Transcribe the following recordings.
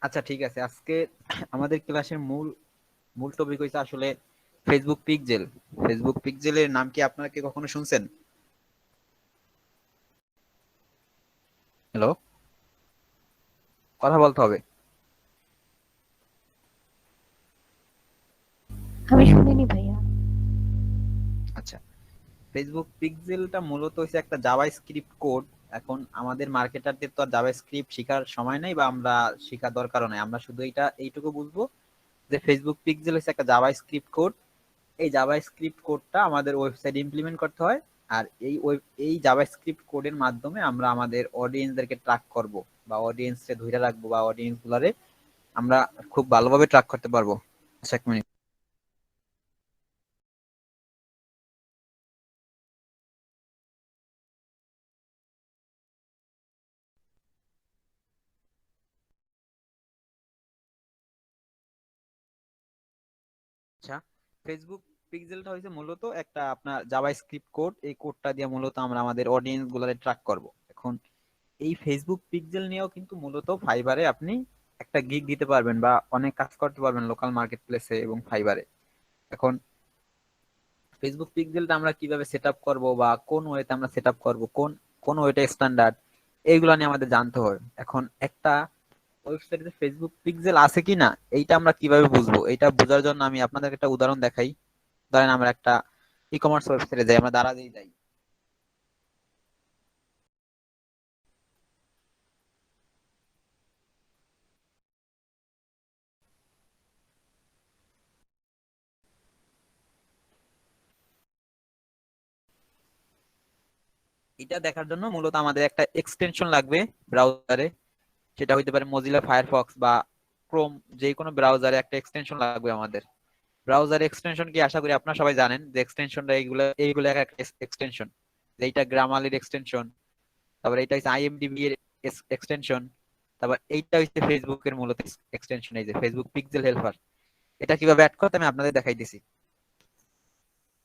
আচ্ছা ঠিক আছে, আজকে আমাদের ক্লাসের মূল মূল টপিক হইছে আসলে ফেসবুক পিক্সেল। ফেসবুক পিক্সেলের নাম কি আপনারা কি কখনো শুনছেন? হ্যালো, কথা বলতে হবে। আমি শুনিনি ভাইয়া। আচ্ছা, ফেসবুক পিক্সেলটা মূলত হচ্ছে একটা জাভা স্ক্রিপ্ট কোড। এখন আমাদের মার্কেটারদের তো আর জাভা স্ক্রিপ্ট শেখার সময় নেই, বা আমরা শেখার দরকারও নাই। আমরা শুধু এইটুকু বুঝবো যে ফেসবুক পিক্সেল হচ্ছে একটা জাভা স্ক্রিপ্ট কোড। এই জাভা স্ক্রিপ্ট কোডটা আমাদের ওয়েবসাইটে ইমপ্লিমেন্ট করতে হয়। আর এই জাভা স্ক্রিপ্ট কোডের মাধ্যমে আমরা আমাদের অডিয়েন্সদেরকে ট্র্যাক করব, বা অডিয়েন্সকে ধরে রাখবো, বা অডিয়েন্স গুলারে আমরা খুব ভালোভাবে ট্র্যাক করতে পারবো। আচ্ছা, এক মিনিট। আচ্ছা, ফেসবুক পিক্সেলটা হচ্ছে মূলত একটা আপনার জাভা স্ক্রিপ্ট কোড। এই কোডটা দিয়ে মূলত আমরা আমাদের অডিয়েন্স গুলারে ট্র্যাক করব। এখন এই ফেসবুক পিক্সেল নিয়েও কিন্তু মূলত ফাইবারে আপনি একটা গিগ দিতে পারবেন, বা অনেক কাজ করতে পারবেন লোকাল মার্কেট প্লেসে এবং ফাইবারে। এখন ফেসবুক পিক্সেলটা আমরা কিভাবে সেট আপ করবো, বা কোন ওয়েতে আমরা সেট আপ করবো, কোন কোন ওয়েটা স্ট্যান্ডার্ড, এইগুলো নিয়ে আমাদের জানতে হবে। এখন একটা ওয়েবসাইটে ফেসবুক পিক্সেল আছে কিনা এইটা আমরা কিভাবে বুঝবো? এটা বোঝার জন্য আমি আপনাদের একটা উদাহরণ দেখাই। ধরেন আমরা একটা ই কমার্স ওয়েবসাইটে যাই, আমরা দারাজেই যাই। এটা দেখার জন্য মূলত আমাদের একটা এক্সটেনশন লাগবে ব্রাউজারে। সেটা হইতে পারে মজিলা ফায়ারফক্স বা ক্রোম, যে কোনো ব্রাউজারে একটা এক্সটেনশন লাগবে আমাদের। ব্রাউজার এক্সটেনশন কি আশা করি আপনারা সবাই জানেন যে এক্সটেনশনটা এইগুলো এইগুলো এক একটা এক্সটেনশন। এইটা গ্রামালির এক্সটেনশন, তারপর এইটা হচ্ছে আইএমডিবি এর এক্সটেনশন, তারপর এইটা হচ্ছে ফেসবুকের মূলত এক্সটেনশন, এই যে ফেসবুক পিক্সেল হেল্পার। এটা কিভাবে অ্যাড করতে আমি আপনাদের দেখাই দিছি।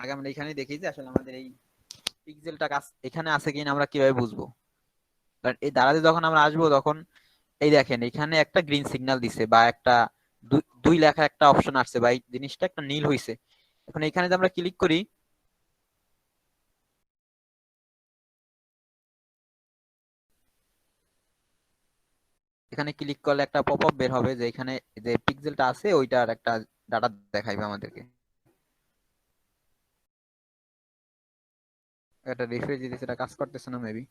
আগে আমরা এখানে দেখি যে আসলে আমাদের এই পিক্সেলটা কাজ এখানে আছে কিনা আমরা কিভাবে বুঝবো। কারণ এই দাঁড়াতে যখন আমরা আসবো তখন এই দেখেন এখানে একটা গ্রিন সিগন্যাল দিছে, বা একটা দুই লেখা একটা অপশন আসছে, বা এই জিনিসটা একটা নীল হইছে। এখন এখানে যে আমরা ক্লিক করি, এখানে ক্লিক করলে একটা পপ আপ বের হবে যে এখানে যে পিক্সেলটা আছে ওইটার একটা ডাটা দেখাইবে আমাদেরকে। এটা রিফ্রেশ দিতেছে, এটা কাজ করতেছে না মেবি।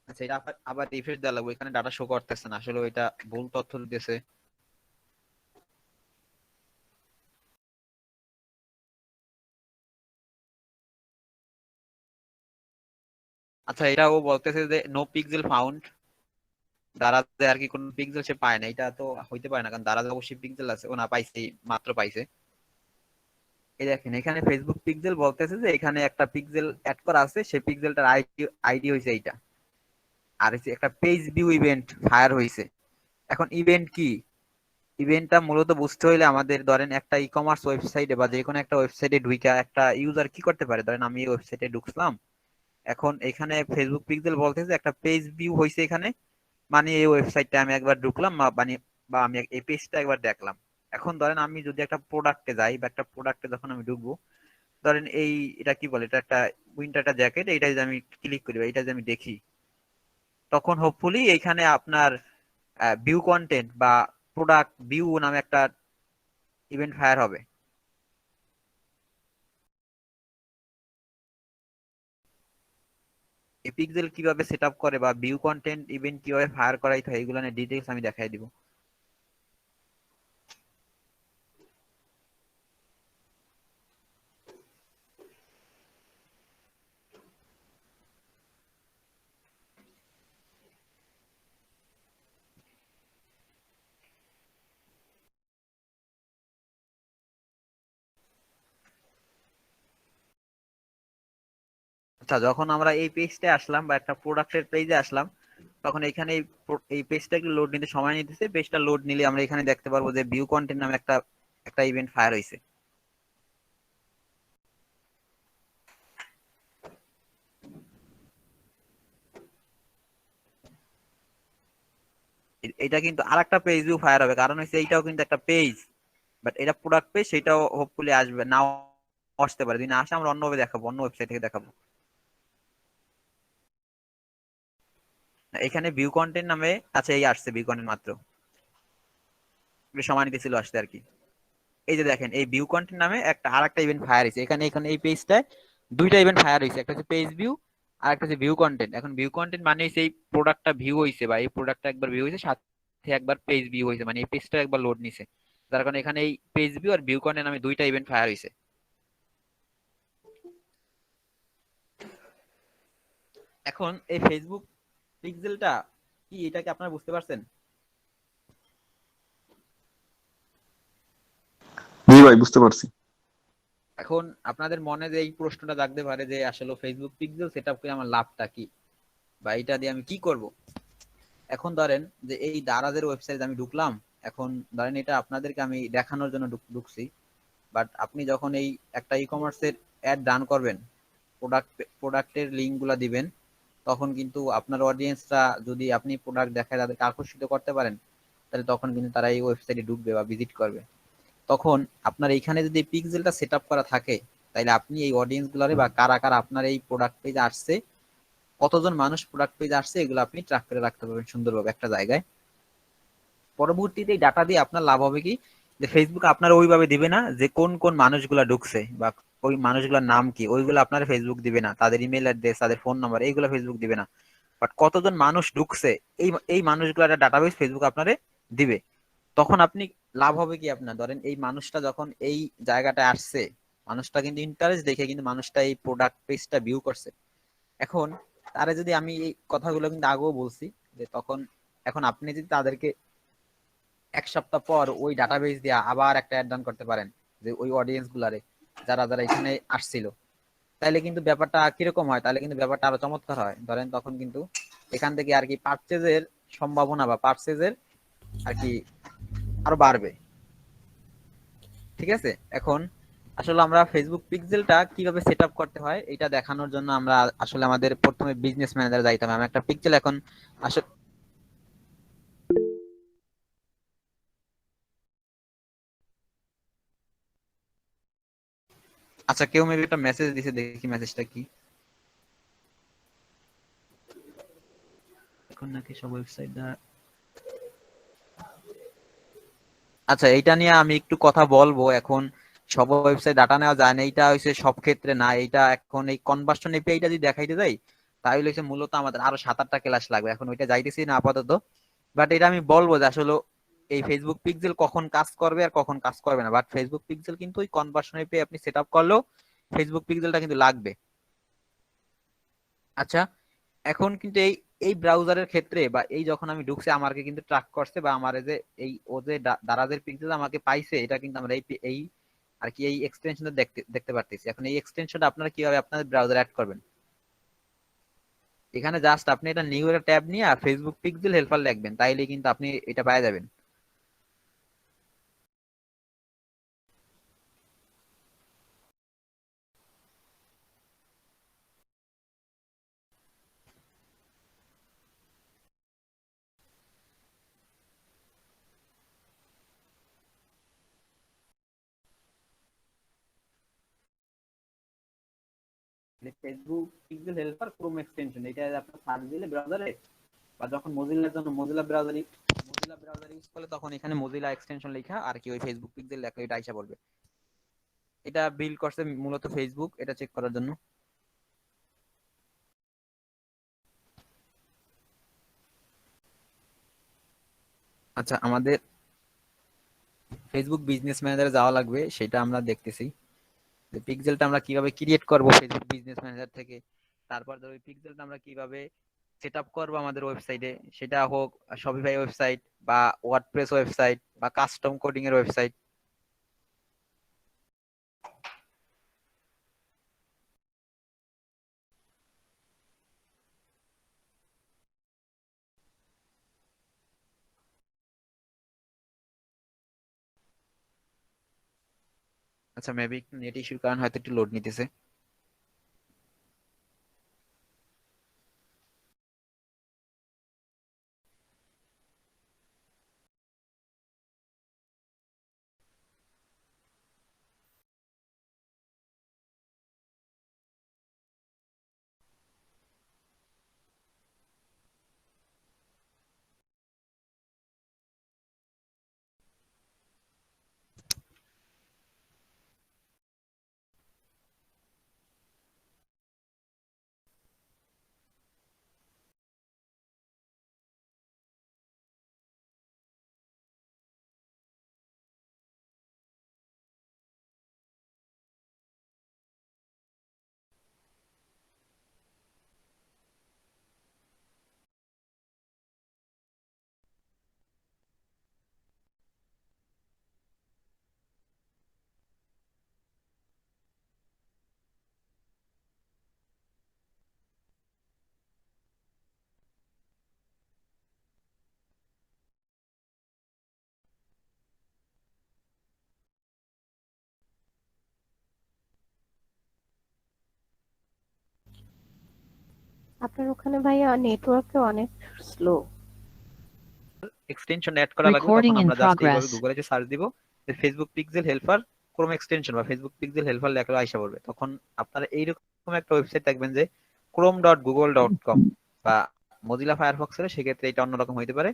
আচ্ছা, এটা আবার আবার রিফ্রেশ দেওয়া লাগবে, এখানে ডাটা শো করতেছে না, আসলে ওইটা ভুল তথ্য দিতেছে। আচ্ছা, এটা ও বলতেছে যে নো পিক্সেল ফাউন্ড। দারাজে আর কি কোন পিক্সেল সে পায় না, এটা তো হইতে পারে না, কারণ দারাজে অবশ্যই পিক্সেল আছে, ও না পাইছে, মাত্র পাইছে। এই দেখেন এখানে ফেসবুক পিক্সেল বলতেছে যে এখানে একটা পিক্সেল অ্যাড করা আছে, সেই পিক্সেলটার আইডি আইডি হইছে এইটা। আর হচ্ছে একটা পেজ ভিউ ইভেন্ট ফায়ার হইছে। এখন ইভেন্ট কি? ইভেন্টটা মূলত বুঝতে হইলে আমাদের ধরেন একটা ই কমার্স ওয়েবসাইটে বা যে কোনো একটা ওয়েবসাইটে ঢুইকা একটা ইউজার কি করতে পারে, ধরেন আমি এই ওয়েবসাইটে ঢুকলাম। এখন এখানে ফেসবুক পিক্সেল বলতেছে একটা পেজ ভিউ হইছে এখানে, মানে এই ওয়েবসাইটটা আমি একবার ঢুকলাম, মানে বা আমি এই পেজটা একবার দেখলাম। এখন ধরেন আমি যদি একটা প্রোডাক্টে যাই, বা একটা প্রোডাক্টে যখন আমি ঢুকবো, ধরেন এই এটা কি বলে, এটা একটা উইন্টার একটা জ্যাকেট, এইটা যদি আমি ক্লিক করি বা এটা যদি আমি দেখি, তখন হোপফুলি এইখানে আপনার ভিউ কন্টেন্ট বা প্রোডাক্ট ভিউ নামে একটা ইভেন্ট ফায়ার হবে। এই পিক্সেল কিভাবে সেট আপ করে বা ভিউ কন্টেন্ট ইভেন্ট কিভাবে ফায়ার করাইতে হয় এগুলো নিয়ে ডিটেলস আমি দেখাই দিব। আচ্ছা, যখন আমরা এই পেজটা আসলাম বা একটা প্রোডাক্টের পেজে আসলাম, তখন এখানে এই পেজটা একটু লোড নিতে সময় নিতেছে। পেজটা লোড নিলে আমরা এখানে দেখতে পারবো যে ভিউ কন্টেন্ট নামে একটা একটা ইভেন্ট ফায়ার হয়েছে। এটা কিন্তু আরেকটা পেজ ভিউ ফায়ার হবে, কারণ হচ্ছে এইটাও কিন্তু একটা পেজ, বাট এটা প্রোডাক্ট পেজ, সেটাও হোপফুলি আসবে, নাও আসতে পারে। যদি না আসে আমরা অন্যভাবে দেখাবো, অন্য ওয়েবসাইট থেকে দেখাবো। এখানে ভিউ কন্টেন্ট নামে, আচ্ছা এই আসছে ভিউ কন্টেন্ট মাত্র, একটু সময় নিতেছিল আসতে আর কি। এই যে দেখেন, এই ভিউ কন্টেন্ট নামে একটা আরেকটা ইভেন্ট ফায়ার হয়েছে এখানে। এখানে এই পেজটায় দুইটা ইভেন্ট ফায়ার হয়েছে, একটা হচ্ছে পেজ ভিউ আর একটা হচ্ছে ভিউ কন্টেন্ট। এখন ভিউ কন্টেন্ট মানে হচ্ছে এই প্রোডাক্টটা ভিউ হয়েছে বা এই প্রোডাক্টটা একবার ভিউ হয়েছে, সাথে একবার পেজ ভিউ হয়েছে, মানে এই পেজটা একবার লোড নিছে। যার কারণে এখানে এই পেজ ভিউ আর ভিউ কন্টেন্ট নামে দুইটা ইভেন্ট ফায়ার হয়েছে। এখন এই ফেসবুক পিক্সেলটা কি, এটা কি আপনারা বুঝতে পারছেন? জি ভাই, বুঝতে পারছি। এখন আপনাদের মনে যে এই প্রশ্নটা জাগতে পারে যে আসলে ফেসবুক পিক্সেল সেটআপ করে আমার লাভটা কি, বা এটা দিয়ে আমি কি করব। এখন ধরেন যে এই দারাজের ওয়েবসাইটে আমি ঢুকলাম। এখন ধরেন এটা আপনাদেরকে আমি দেখানোর জন্য ঢুকছি, বাট আপনি যখন এই একটা ই কমার্সের অ্যাড রান করবেন, প্রোডাক্টের লিঙ্ক গুলা দিবেন, তখন কিন্তু আপনার অডিয়েন্সরা যদি আপনি প্রোডাক্ট দেখায় তাদেরকে আকর্ষিত করতে পারেন, তাহলে তখন কিন্তু তারা এই ওয়েবসাইটে ঢুকবে বা ভিজিট করবে। তখন আপনার এইখানে যদি পিক্সেলটা সেট আপ করা থাকে, তাহলে আপনি এই অডিয়েন্স গুলারে বা কারা কারা আপনার এই প্রোডাক্ট পেজে আসছে, কতজন মানুষ প্রোডাক্ট পেজে আসছে, এগুলো আপনি ট্র্যাক করে রাখতে পারবেন সুন্দরভাবে একটা জায়গায়। পরবর্তীতে এই ডাটা দিয়ে আপনার লাভ হবে কি, যে ফেসবুক আপনার ওইভাবে দিবে না যে কোন কোন মানুষগুলা ঢুকছে বা ওই মানুষগুলোর নাম কি, ওইগুলো আপনার ফেসবুক দিবে না। তাদের ইমেল অ্যাড্রেস, তাদের ফোন নাম্বার, এইগুলো ফেসবুক দিবে না। বাট কতজন মানুষ ঢুকছে, এই এই মানুষগুলো একটা ডাটাবেস ফেসবুক আপনারে দিবে। তখন আপনি লাভ হবে কি, আপনার ধরেন এই মানুষটা যখন এই জায়গাটা আসছে, মানুষটা কিন্তু ইন্টারেস্ট দেখে কিন্তু মানুষটা এই প্রোডাক্ট পেজটা ভিউ করছে। এখন তারা যদি, আমি এই কথাগুলো কিন্তু আগেও বলছি, যে তখন এখন আপনি যদি তাদেরকে এক সপ্তাহ পর ওই ডাটাবেস দিয়ে আবার একটা অ্যাড রান করতে পারেন, যে ওই অডিয়েন্স গুলারে যারা যারা এখানে আসছিল, তাহলে কিন্তু ব্যাপারটা কিরকম হয়, তাহলে কিন্তু ব্যাপারটা আরো চমৎকার হয়। ধরেন তখন কিন্তু এখান থেকে আর কি পারচেজের সম্ভাবনা বা পারচেজের আর কি আরো বাড়বে। ঠিক আছে। এখন আসলে আমরা ফেসবুক পিক্সেলটা কিভাবে সেট আপ করতে হয় এটা দেখানোর জন্য আমরা আসলে আমাদের প্রথমে বিজনেস ম্যানেজার যাইতে হবে। আমি একটা পিক্সেল এখন আসলে, আচ্ছা কেউ মেবি একটা মেসেজ দিছে, দেখি মেসেজটা কি। এখন নাকি সব ওয়েবসাইট, আচ্ছা এইটা নিয়ে আমি একটু কথা বলবো। এখন সব ওয়েবসাইট ডাটা নেওয়া যায় না, এইটা হচ্ছে সব ক্ষেত্রে না। এইটা এখন এই কনভার্সন এপিআইটা যদি দেখাইতে যাই, তাহলে হচ্ছে মূলত আমাদের আরো 7-8টা ক্লাস লাগবে। এখন ওইটা যাইতেছি না আপাতত। বাট এটা আমি বলবো যে আসলে এই ফেসবুক পিক্সেল কখন কাজ করবে আর কখন কাজ করবে না। বাট ফেসবুক পিক্সেল কিন্তু ওই কনভার্সন এপিআই আপনি সেট আপ করলেও ফেসবুক পিক্সেলটা কিন্তু লাগবে। আচ্ছা, এখন কিন্তু এই এই ব্রাউজারের ক্ষেত্রে বা এই যখন আমি ঢুকছি, আমাকে কিন্তু ট্র্যাক করছে বা আমার যে এই ও যে দারাজের পিক্সেল আমাকে পাইছে, এটা কিন্তু আমরা এই এই আর কি এই এক্সটেনশনটা দেখতে দেখতে পারতেছি। এখন এই এক্সটেনশনটা আপনারা কিভাবে আপনাদের ব্রাউজারে অ্যাড করবেন, এখানে জাস্ট আপনি এটা নিউ এর ট্যাব নিয়ে ফেসবুক পিক্সেল হেল্পার লিখবেন, তাইলে কিন্তু আপনি এটা পেয়ে যাবেন। Facebook pixel helper Chrome extension, এটা আপনি সার্চ দিলে ব্রাউজারে, বা যখন মোজিলার জন্য মোজিলা ব্রাউজার ইউজ করলে তখন এখানে মোজিলা এক্সটেনশন লেখা আর কি ওই ফেসবুক পিক্সেল লেখা, এটা আইসা পড়বে। এটা বিল্ড করছে মূলত ফেসবুক, এটা চেক করার জন্য। আচ্ছা, আমাদের ফেসবুক বিজনেস ম্যানেজারে যাওয়া লাগবে, সেটা আমরা দেখতেছি যে পিক্সেলটা আমরা কিভাবে ক্রিয়েট করব ফেসবুক বিজনেস ম্যানেজার থেকে। তারপর ধর ওই পিক্সেলটা আমরা কিভাবে সেট আপ করবো আমাদের ওয়েবসাইটে, সেটা হোক শপিফাই ওয়েবসাইট বা ওয়ার্ডপ্রেস ওয়েবসাইট বা কাস্টম কোডিং এর ওয়েবসাইট। আচ্ছা মেবি নেট ইস্যুর কারণে হয়তো একটু লোড নিতেছে। আপনার ওখানে ভাইয়া নেটওয়ার্কে অনেক স্লো। এক্সটেনশন অ্যাড করা লাগবে, Recording তখন in আমরা জাস্ট এইভাবে progress. গুগলে যে সার্চ দিব Facebook pixel helper Chrome extension বা ফেসবুক পিক্সেল হেল্পার লেখা আইসা পড়বে, তখন আপনারা এইরকম একটা ওয়েবসাইট দেখবেন যে chrome.google.com বা মজিলা ফায়ারফক্স এর, সেক্ষেত্রে এটা অন্যরকম হইতে পারে,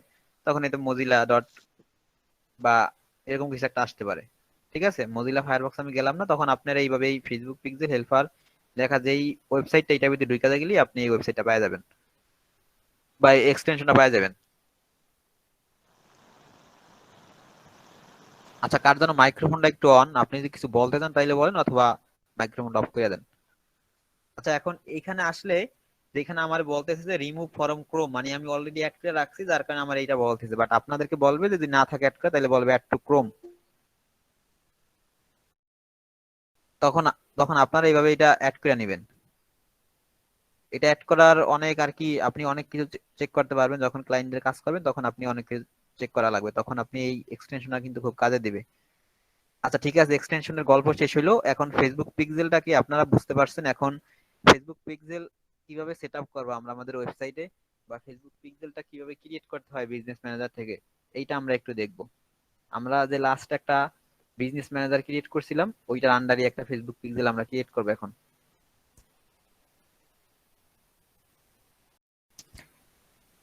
তখন এটা মজিলা ডট বা এরকম কিছু একটা আসতে পারে। ঠিক আছে, মজিলা ফায়ারফক্স আমি গেলাম না, তখন আপনারা এইভাবে এই ফেসবুক পিক্সেল হেল্পার লেখা যেই ওয়েবসাইটটা, এটা ভিতরে ঢুকে গেলে আপনি এই ওয়েবসাইটটা পাওয়া যাবেন বা এক্সটেনশনটা পাওয়া যাবেন। আচ্ছা, কার যেন মাইক্রোফোনটা একটু অন, আপনি যদি কিছু বলতে চান তাইলে বলেন, অথবা মাইক্রোফোনটা অফ করে দেন। আচ্ছা, এখন এখানে আসলে যেখানে আমার বলতেছে যে রিমুভ ফরম ক্রোম, মানে আমি অলরেডি অ্যাড করে রাখছি, যার কারণে আমার এইটা বলতেছে, বাট আপনাদেরকে বলবে যদি না থাকে অ্যাড করে, তাহলে বলবে অ্যাড টু ক্রোম। তখন তখন আপনারা এইভাবে এটা অ্যাড করে নেবেন। এটা অ্যাড করার অনেক আর কি, আপনি অনেক কিছু চেক করতে পারবেন, যখন ক্লায়েন্টের কাজ করবেন তখন আপনি অনেক কিছু চেক করা লাগবে, তখন আপনি এই এক্সটেনশনটা কিন্তু খুব কাজে দিবে। আচ্ছা ঠিক আছে, এক্সটেনশনের গল্প শেষ হইলো, এখন ফেসবুক পিক্সেলটা কি আপনারা বুঝতে পারছেন। এখন ফেসবুক পিক্সেল কিভাবে সেট আপ করবো আমরা আমাদের ওয়েবসাইটে, বা ফেসবুক পিক্সেলটা কিভাবে ক্রিয়েট করতে হয় বিজনেস ম্যানেজার থেকে, এইটা আমরা একটু দেখবো। আমরা যে লাস্ট একটা বিজনেস ম্যানেজার ক্রিয়েট করছিলাম, ওইটার আন্ডারই একটা ফেসবুক পিক্সেল আমরা ক্রিয়েট করবো এখন।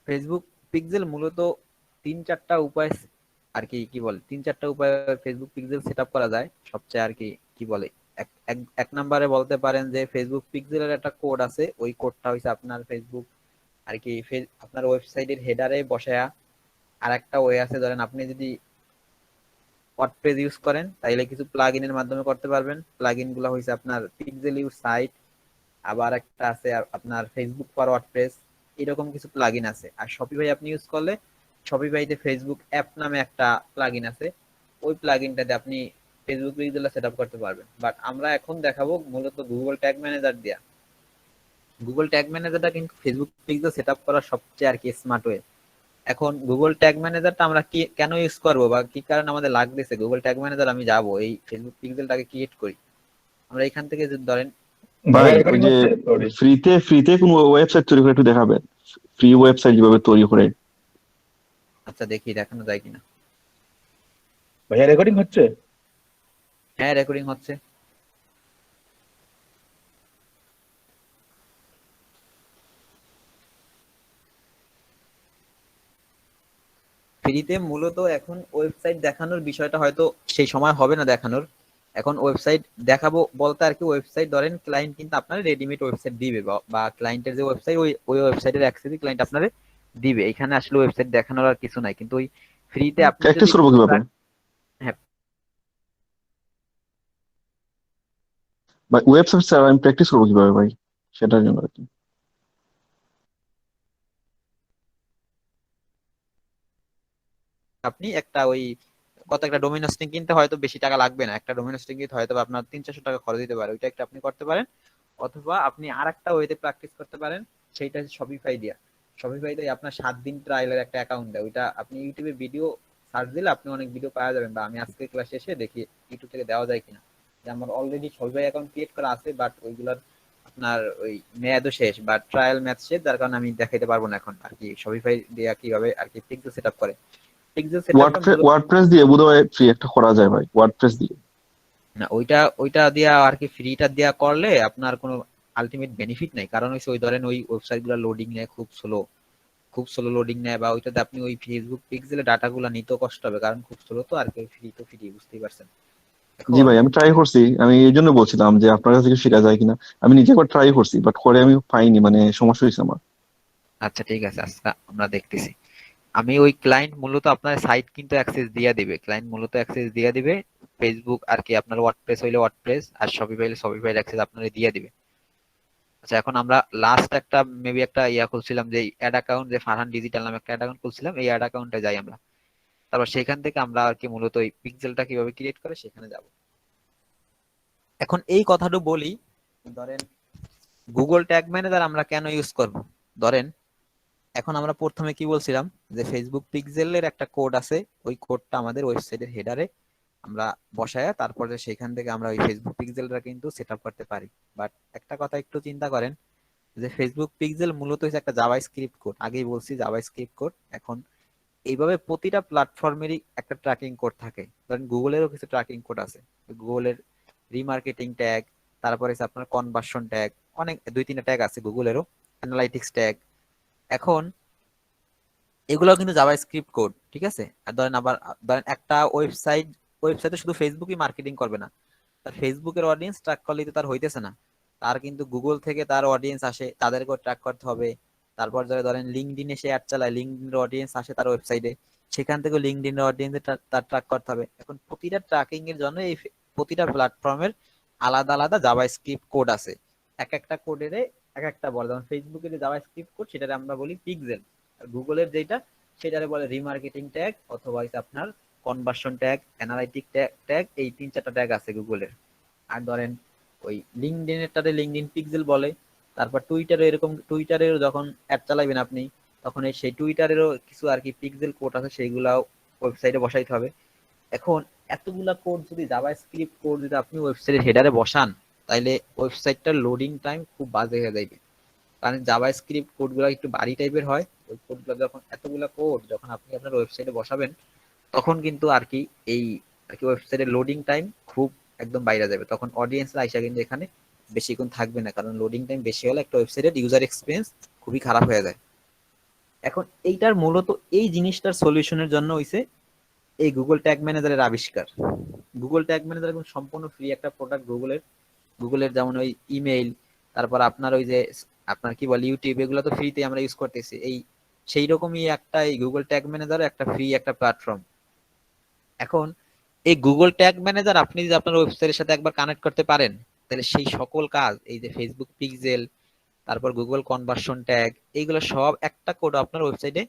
ফেসবুক পিক্সেল মূলত তিন চারটা উপায় আর কি, কি বলে, তিন চারটা উপায় ফেসবুক পিক্সেল সেট আপ করা যায় সবচেয়ে আর কি, কি বলে, এক এক- এক নম্বরে বলতে পারেন যে ফেসবুক পিক্সেলের একটা কোড আছে, ওই কোডটা হইছে আপনার ফেসবুক আর কি আপনার ওয়েবসাইটের হেডারে বসায়া। আর একটা ওয়ে আছে, ধরেন আপনি যদি ওয়ার্ডপ্রেস ইউজ করেন তাইলে কিছু প্লাগ ইনের মাধ্যমে করতে পারবেন, প্লাগ ইন গুলো হইছে আপনার পিক্সেল ইউজ সাইট, আবার একটা আছে আপনার ফেসবুক ফর ওয়ার্ডপ্রেস, এরকম কিছু প্লাগইন আছে। আর শপিফাই আপনি ইউজ করলে শপিফাইতে ফেসবুক অ্যাপ নামে একটা প্লাগইন আছে, ওই প্লাগইনটাতে আপনি ফেসবুক পেজগুলো সেট আপ করতে পারবেন। বাট আমরা এখন দেখাবো মূলত গুগল ট্যাগ ম্যানেজার দিয়া। গুগল ট্যাগ ম্যানেজারটা কিন্তু ফেসবুক পেজে সেট আপ করার সবচেয়ে আর কি স্মার্ট ওয়ে। এখন গুগল ট্যাগ ম্যানেজারটা আমরা কি কেন ইউজ করবো বা কি কারণে আমাদের লাগতেছে গুগল ট্যাগ ম্যানেজার, আমি যাবো এই ফেসবুক পিক্সেলটাকে ক্রিয়েট করি। আমরা এখান থেকে যদি ধরেন, ভাই ভাইয়া ওই রেকর্ডিং যে হচ্ছে? সরি। ফ্রিতে কোন ওয়েবসাইট তৈরি করে একটু দেখাবেন, ফ্রি ওয়েবসাইট কিভাবে তৈরি করে। আচ্ছা দেখি দেখানো যায় কিনা। ভাইয়া রেকর্ডিং হচ্ছে? হ্যাঁ রেকর্ডিং হচ্ছে। ফ্রিতে মূলত এখন ওয়েবসাইট দেখানোর বিষয়টা হয়তো সেই সময় হবে না দেখানোর। এখন ওয়েবসাইট দেখাবো বলতে আর কি, ওয়েবসাইট ধরেন ক্লায়েন্ট কিন্তু আপনার রেডিমেড ওয়েবসাইট দিবে, বা ক্লায়েন্টের যে ওয়েবসাইট ওই ওই ওয়েবসাইটের অ্যাক্সেসই ক্লায়েন্ট আপনার দিবে, এখানে আসলে ওয়েবসাইট দেখানোর আর কিছু নাই। কিন্তু ওই ফ্রিতে আপনি প্র্যাকটিস যদি, করবো কিভাবে হ্যাঁ ভাই, ওয়েবসাইট স্যার আমি প্র্যাকটিস করবো কিভাবে ভাই, সেটার জন্য আর কি। আপনি একটা ওই কত একটা ডোমেইন হোস্টিং কিনতে হয়তো বেশি টাকা লাগবে না, একটা ডোমেইন হোস্টিং কিনতে হয়তো আপনার 300-400 টাকা খরচ দিতে পারে, ওইটা একটা আপনি করতে পারেন। অথবা আপনি আর একটা ওয়েতে প্র্যাকটিস করতে পারেন, সেইটা হচ্ছে শপিফাই দিয়া। শপিফাইতে আপনার 7 দিন ট্রায়ালের একটা অ্যাকাউন্ট দেয়, ওইটা আপনি ইউটিউবে ভিডিও সার্চ দিলে আপনি অনেক ভিডিও পাওয়া যাবেন, বা আমি আজকে ক্লাস শেষে দেখি ইউটিউব থেকে দেওয়া যায় কিনা। যে আমার অলরেডি শপিফাই অ্যাকাউন্ট ক্রিয়েট করা আছে, বাট ওইগুলোর আপনার ওই মেয়াদও শেষ বা ট্রায়াল ম্যাচ শেষ, যার কারণে আমি দেখাইতে পারবো না এখন আর কি শপিফাই দিয়ে কিভাবে আর কি পিক্সেল সেটআপ করে। পিক্সেল সেটআপটা মূলত ওয়ার্ডপ্রেস দিয়ে বোধহয় ফ্রি একটা করা যায় ভাই, ওয়ার্ডপ্রেস দিয়ে। না, ওইটা ওইটা দিয়া আর কি ফ্রিটা দিয়া করলে আপনার কোনো আলটিমেট বেনিফিট নাই, কারণ হচ্ছে ওই ধরেন ওই ওয়েবসাইট গুলো লোডিং নেয় খুব স্লো লোডিং নেয়, বা ওইটাতে আপনি ওই ফেসবুক পিক্সেলের ডাটা গুলো নিতেও কষ্ট হবে, কারণ খুব স্লো তো আর কি, ফ্রি তো ফ্রি, বুঝতেই পারছেন। জি এখন ভাই, আমি ট্রাই করছি, আমি এই জন্য বলছিলাম যে আপনার কাছ থেকে শেখা যায় কিনা। আমি নিজে একবার ট্রাই করছি, বাট করে আমি পাইনি, মানে সমস্যা হয়েছে আমার। আচ্ছা ঠিক আছে, আজকে আমরা দেখতেছি। আমি ওই ক্লায়েন্ট মূলত আপনার সাইট কিন্তু অ্যাক্সেস দিয়ে দিবে, ক্লায়েন্ট মূলত অ্যাক্সেস দিয়ে দিবে ফেসবুক আর কি, আপনার ওয়ার্ডপ্রেস হইলে ওয়ার্ডপ্রেস আর শপিফাই হইলে শপিফাই অ্যাক্সেস আপনারা দিয়ে দিবে। আচ্ছা, এখন আমরা লাস্ট একটা মেবি একটা ইয়া খুলছিলাম, যে অ্যাড অ্যাকাউন্ট, যে ফারহান ডিজিটাল নামে একটা অ্যাড অ্যাকাউন্ট খুলছিলাম, এই অ্যাড অ্যাকাউন্টে যাই আমরা। তারপর সেখান থেকে আমরা আর কি মূলত ওই পিক্সেলটা কিভাবে ক্রিয়েট করে সেখানে যাব। এখন এই কথাটা বলি, ধরেন গুগল ট্যাগ ম্যানেজার আমরা কেন ইউজ করব। ধরেন এখন আমরা প্রথমে কি বলছিলাম, যে ফেসবুক পিক্সেলের একটা কোড আছে, ওই কোডটা আমাদের ওয়েবসাইটের হেডারে আমরা বসায়, তারপরে সেখান থেকে আমরা ওই ফেসবুক পিক্সেলটা কিন্তু সেট আপ করতে পারি। বাট একটা কথা একটু চিন্তা করেন, যে ফেসবুক পিক্সেল মূলত হচ্ছে একটা জাভা স্ক্রিপ্ট কোড, আগেই বলছি জাভা স্ক্রিপ্ট কোড। এখন এইভাবে প্রতিটা প্ল্যাটফর্মেরই একটা ট্র্যাকিং কোড থাকে, ধরেন গুগলেরও কিছু ট্র্যাকিং কোড আছে, গুগলের রিমার্কেটিং ট্যাগ, তারপরে হচ্ছে আপনার কনভার্সন ট্যাগ, অনেক দুই তিনটা ট্যাগ আছে গুগলেরও, অ্যানালাইটিক্স ট্যাগ। এখন এগুলো কিন্তু জাভাস্ক্রিপ্ট কোড, ঠিক আছে। আর ধরেন আবার ধরেন একটা ওয়েবসাইটে শুধু ফেসবুকই মার্কেটিং করবে না, তার ফেসবুকের অডিয়েন্স ট্র্যাক করলে তো তার হইতেছে না, তার কিন্তু গুগল থেকে তার অডিয়েন্স আসে, তাদেরকেও ট্র্যাক করতে হবে। তারপর যারা ধরেন লিঙ্কডইনে সে অ্যাড চালায়, লিঙ্কডইনের অডিয়েন্স আসে তার ওয়েবসাইটে, সেখান থেকে লিঙ্কডইনের অডিয়েন্স তার ট্র্যাক করতে হবে। এখন প্রতিটা ট্র্যাকিং এর জন্য এই প্রতিটা প্ল্যাটফর্মের আলাদা আলাদা জাভাস্ক্রিপ্ট কোড আছে, এক একটা কোডের এক একটা বলে। যেমন ফেসবুকের যে জাভাস্ক্রিপ্ট কোড সেটারে আমরা বলি পিক্সেল, আর গুগলের যেটা সেটারে বলে রিমার্কেটিং ট্যাগ, অথবা আপনার কনভার্সন ট্যাগ, অ্যানালাইটিক ট্যাগ, এই তিন চারটা ট্যাগ আছে গুগলের। আর ধরেন ওই লিঙ্কডইনেরটাতে লিঙ্কডইন পিক্সেল বলে। তারপর টুইটারে এরকম, টুইটারের যখন অ্যাড চালাবেন আপনি, তখন সেই টুইটারেরও কিছু আর কি পিক্সেল কোড আছে, সেইগুলাও ওয়েবসাইটে বসাইতে হবে। এখন এতগুলা কোড যদি জাভাস্ক্রিপ্ট কোড যদি আপনি ওয়েবসাইটের হেডারে বসান, তাইলে ওয়েবসাইটটার লোডিং টাইম খুব বাজে হয়ে যাবে, কারণ জাভাস্ক্রিপ্ট কোডগুলো একটু ভারী টাইপের হয়। ওই কোডগুলো যখন এতগুলা কোড যখন আপনি আপনার ওয়েবসাইটে বসাবেন, তখন কিন্তু আর কি এই আর কি ওয়েবসাইটের লোডিং টাইম খুব একদম বাইরে যাবে, তখন অডিয়েন্সরা আইসা কিন্তু এখানে বেশিক্ষণ থাকবে না, কারণ লোডিং টাইম বেশি হলে একটা ওয়েবসাইটের ইউজার এক্সপিরিয়েন্স খুবই খারাপ হয়ে যায়। এখন এইটার মূলত এই জিনিসটার সলিউশনের জন্য হইছে এই গুগল ট্যাগ ম্যানেজারের আবিষ্কার। গুগল ট্যাগ ম্যানেজার এখন সম্পূর্ণ ফ্রি একটা প্রোডাক্ট গুগলের। গুগলের যেমন ওই ইমেইল, তারপর আপনার ওই যে আপনার কি বলে ইউটিউব, এগুলো তো ফ্রিতে আমরা ইউজ করতেছি, এই সেই রকমই একটা এই গুগল ট্যাগ ম্যানেজার একটা ফ্রি একটা প্ল্যাটফর্ম। এখন এই গুগল ট্যাগ ম্যানেজার আপনি যদি আপনার ওয়েবসাইটের সাথে একবার কানেক্ট করতে পারেন, তাহলে সেই সকল কাজ, এই যে ফেসবুক পিক্সেল, তারপর গুগল কনভার্সন ট্যাগ, এইগুলো সব একটা কোড আপনার ওয়েবসাইটে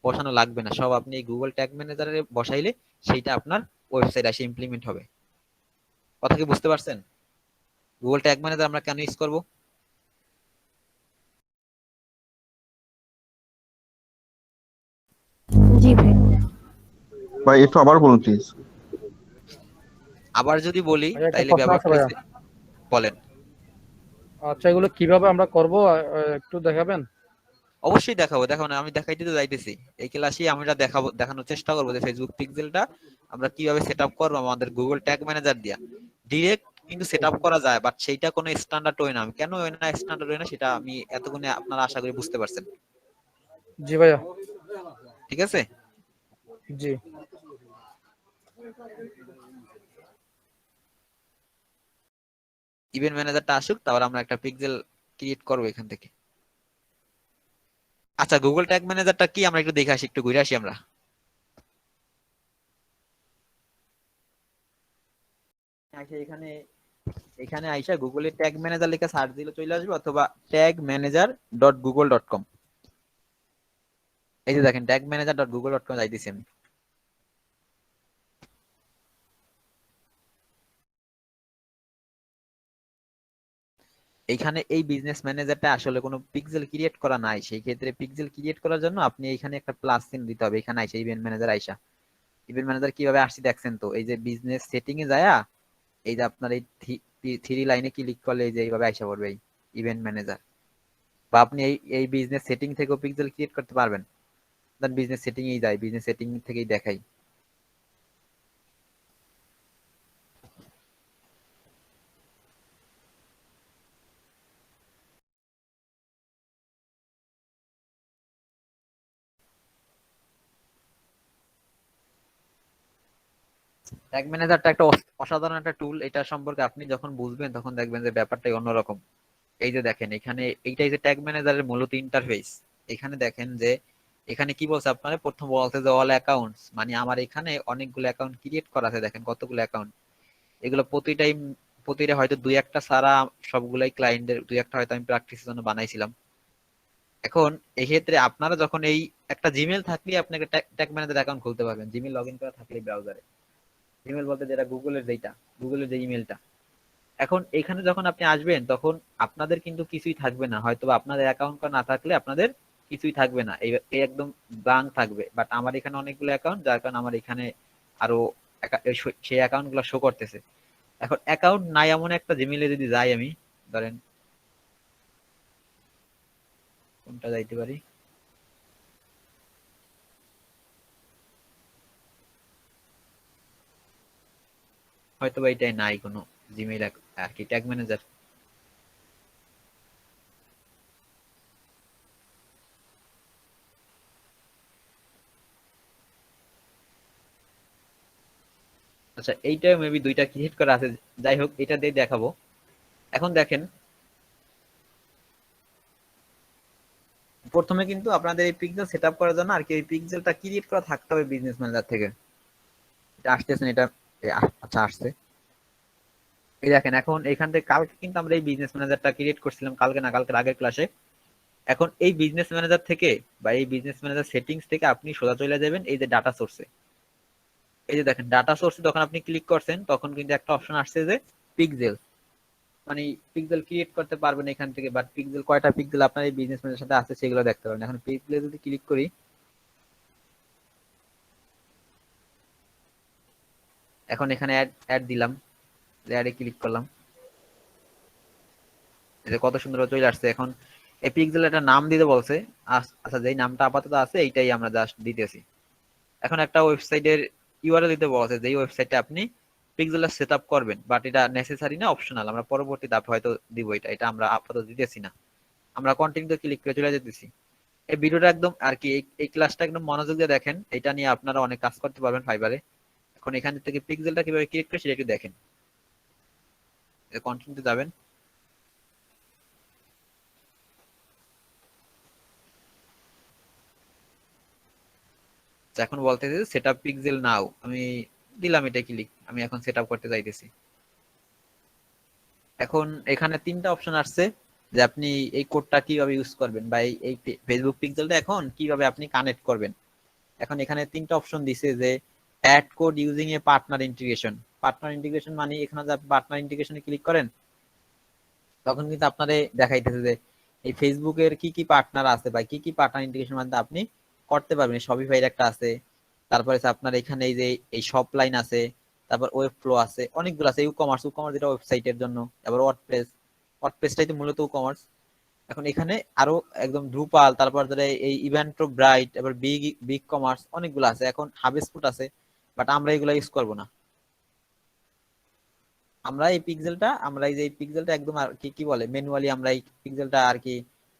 বসানো লাগবে না, সব আপনি এই গুগল ট্যাগ ম্যানেজারে বসাইলে সেইটা আপনার ওয়েবসাইটে এসে ইমপ্লিমেন্ট হবে। কথা কি বুঝতে পারছেন? গুগল ট্যাগ ম্যানেজার আমরা কেন ইউজ করব? জি ভাই। ভাই একটু আবার বলুন প্লিজ। আবার যদি বলি ভাইয়া একটা তাইলে প্রশ্ন আছে ব্যাপারটা ভাইয়া। হচ্ছে, বলেন। আচ্ছা, এগুলো কিভাবে আমরা করব একটু দেখাবেন? অবশ্যই দেখাবো, দেখো না, আমি দেখাইতে তো যাইতেছি, এই ক্লাসেই আমরা দেখাবো, দেখানোর চেষ্টা করবো যে ফেসবুক পিক্সেলটা আমরা কিভাবে সেট আপ করবো আমাদের গুগল ট্যাগ ম্যানেজার দিয়া। ডিরেক্ট কিন্তু সেট আপ করা যায়, বাট সেইটা কোনো স্ট্যান্ডার্ড হয় না। আমি কেন হয় না, স্ট্যান্ডার্ড হয় না সেটা আমি এতক্ষণে আপনারা আশা করি বুঝতে পারছেন। জি ভাইয়া। ঠিক আছে। জি। ইভেন্ট ম্যানেজারটা আসুক, তারপর আমরা একটা পিক্সেল ক্রিয়েট করবো এখান থেকে। আচ্ছা, গুগল ট্যাগ ম্যানেজারটা কি আমরা একটু দেখে আসি, একটু ঘুরে আসি আমরা। আচ্ছা, এখানে এখানে আইসা গুগলের ট্যাগ ম্যানেজার লেখা সার্চ দিলে চলে আসবে, অথবা tagmanager.google.com। এই যে দেখেন tagmanager.google.com যাইতেছি আমি। এইখানে এই বিজনেস ম্যানেজারটা আসলে কোনো পিক্সেল ক্রিয়েট করা নাই, সেই ক্ষেত্রে পিক্সেল ক্রিয়েট করার জন্য আপনি এখানে একটা প্লাস চিহ্ন দিতে হবে। এখানে আইসা ইভেন্ট ম্যানেজার আইসা, ইভেন্ট ম্যানেজার কিভাবে আসছি দেখছেন তো, এই যে বিজনেস সেটিং এ যায়া এই যে আপনার এই থ্রি লাইনে ক্লিক করলে এই যে এইভাবে আইসা পড়বে এই ইভেন্ট ম্যানেজার, বা আপনি এই এই বিজনেস সেটিং থেকেও পিক্সেল ক্রিয়েট করতে পারবেন। দেন বিজনেস সেটিং এই যায়, বিজনেস সেটিং থেকেই দেখাই। ট্যাগ ম্যানেজারটা একটা অসাধারণ একটা টুল। এটা সম্পর্কে আপনি যখন বুঝবেন তখন দেখবেন যে ব্যাপারটাই অন্যরকম। এই যে দেখেন এখানে এইটাই যে ট্যাগ ম্যানেজারের মূলত ইন্টারফেস। এখানে দেখেন যে এখানে কি বলছে আপনার, প্রথম বলছে যে অল অ্যাকাউন্টস, মানে আমার এখানে অনেকগুলো অ্যাকাউন্ট ক্রিয়েট করা আছে। দেখেন কতগুলো অ্যাকাউন্ট, এগুলো প্রতিটা হয়তো দুই একটা ছাড়া সবগুলাই ক্লায়েন্টের, দুই একটা হয়তো আমি প্র্যাকটিসের জন্য বানাইছিলাম। এখন এক্ষেত্রে আপনারা যখন এই একটা জিমেল থাকলে আপনাকে ট্যাগ ম্যানেজার অ্যাকাউন্ট খুলতে পারবেন, জিমেল লগ ইন করা থাকলে ব্রাউজারে। জিমেল বলতে যেটা গুগলের, যেটা গুগলের যে ইমেলটা। এখন এখানে যখন আপনি আসবেন তখন আপনাদের কিন্তু কিছুই থাকবে না, হয়তো বা আপনাদের অ্যাকাউন্ট না থাকলে আপনাদের কিছুই থাকবে না, এই একদম ব্লাঙ্ক থাকবে। বাট আমার এখানে অনেকগুলো অ্যাকাউন্ট, যার কারণে আমার এখানে আরো সেই অ্যাকাউন্ট গুলো শো করতেছে। এখন অ্যাকাউন্ট নাই এমন একটা জিমেলে যদি যাই আমি, ধরেন কোনটা যাইতে পারি, হয়তো বা এটাই নাই কোনো জিমেইল আর কি ট্যাগ ম্যানেজার। আচ্ছা এইটা মেবি দুইটা ক্রিয়েট করা আছে, যাই হোক এটা দিয়ে দেখাবো। এখন দেখেন প্রথমে কিন্তু আপনাদের এই পিক্সেল সেট আপ করার জন্য আর কি এই পিক্সেলটা ক্রিয়েট করা থাকতে হবে বিজনেস ম্যানেজার থেকে। এটা আসতেছেন, এটা আচ্ছা আসছে। এই দেখেন এখন এখান থেকে কালকে কিন্তু আমরা এই বিজনেস ম্যানেজারটা ক্রিয়েট করছিলাম, কালকে না কালকের আগের ক্লাসে। এখন এই বিজনেস ম্যানেজার থেকে বা এই বিজনেস ম্যানেজার সেটিংস থেকে আপনি সোজা চলে যাবেন এই যে ডাটা সোর্সে। এই যে দেখেন ডাটা সোর্সে যখন আপনি ক্লিক করছেন তখন কিন্তু একটা অপশন আসছে যে পিক্সেল, মানে পিক্সেল ক্রিয়েট করতে পারবেন এখান থেকে। বাট পিক্সেল কয়টা পিক্সেল আপনার এই বিজনেস ম্যানেজারের সাথে আছে সেগুলো দেখতে পারবেন। এখন পিক্সেলে যদি ক্লিক করি, এখন এখানে অ্যাড অ্যাড দিলাম, অ্যাডে ক্লিক করলাম, এই যে কত সুন্দর চলে আসছে। এখন এই পিক্সেল একটা নাম দিতে বলছে। আচ্ছা যেই নামটা আপাতত আছে এইটাই আমরা জাস্ট দিতেছি। এখন একটা ওয়েবসাইটের ইউআরএল দিতে বলছে, যেই ওয়েবসাইটে আপনি পিক্সেলটা সেট আপ করবেন। বাট এটা নেসেসারি না, অপশনাল, আমরা পরবর্তী ধাপে হয়তো দিব। এটা এটা আমরা আপাতত দিতেছি না, আমরা কন্টিনিউতে ক্লিক করে চলে যেতেছি। এই ভিডিওটা একদম আর কি এই ক্লাসটা একদম মনোযোগ দিয়ে দেখেন, এটা নিয়ে আপনারা অনেক কাজ করতে পারবেন ফাইবারে। এখন এখান থেকে পিক্সেলটা কিভাবে ক্রিয়েট করে সেটা একটু দেখেন, কন্টিনিউতে যাবেন। তো এখন বলতেছে সেট আপ পিক্সেল নাও, আমি দিলাম এটা ক্লিক, আমি এখন সেট আপ করতে যাইতেছি। এখন এখানে তিনটা অপশন আসছে যে আপনি এই কোডটা কিভাবে ইউজ করবেন, বা এই ফেসবুক পিক্সেলটা এখন কিভাবে আপনি কানেক্ট করবেন। এখন এখানে তিনটা অপশন দিছে যে add code using a partner integration. Partner integration মানে এখানে যে আপনি পার্টনার ইন্টিগ্রেশনে ক্লিক করেন তখন কিন্তু আপনারে দেখাইতেছে যে এই ফেসবুকের কি কি পার্টনার আছে বা কি কি পার্টনার ইন্টিগ্রেশন মধ্যে আপনি করতে পারবেন। শপিফাইয়ের একটা আছে, তারপরে আপনার এখানে এই যে এই শপ লাইন আছে, তারপর ওয়েব ফ্লো আছে, অনেকগুলো আছে। ইকমার্স, ইকমার্স যেটা ওয়েবসাইটের জন্য, তারপর ওয়ার্ডপ্রেস, ওয়ার্ডপ্রেসটাই তো মূলত ইকমার্স। এখন এখানে আরো একদম ড্রুপাল, তারপর ধরে এই ইভেন্টো ব্রাইট, তারপর বিগ বিগ কমার্স, অনেকগুলো আছে। এখন হাবেসপুট আছে, বাট আমরা এগুলো ইউজ করব না। আমরা এই যে পিক্সেলটা একদম আর কি কি বলে ম্যানুয়ালি আমরা এই পিক্সেলটা আর কি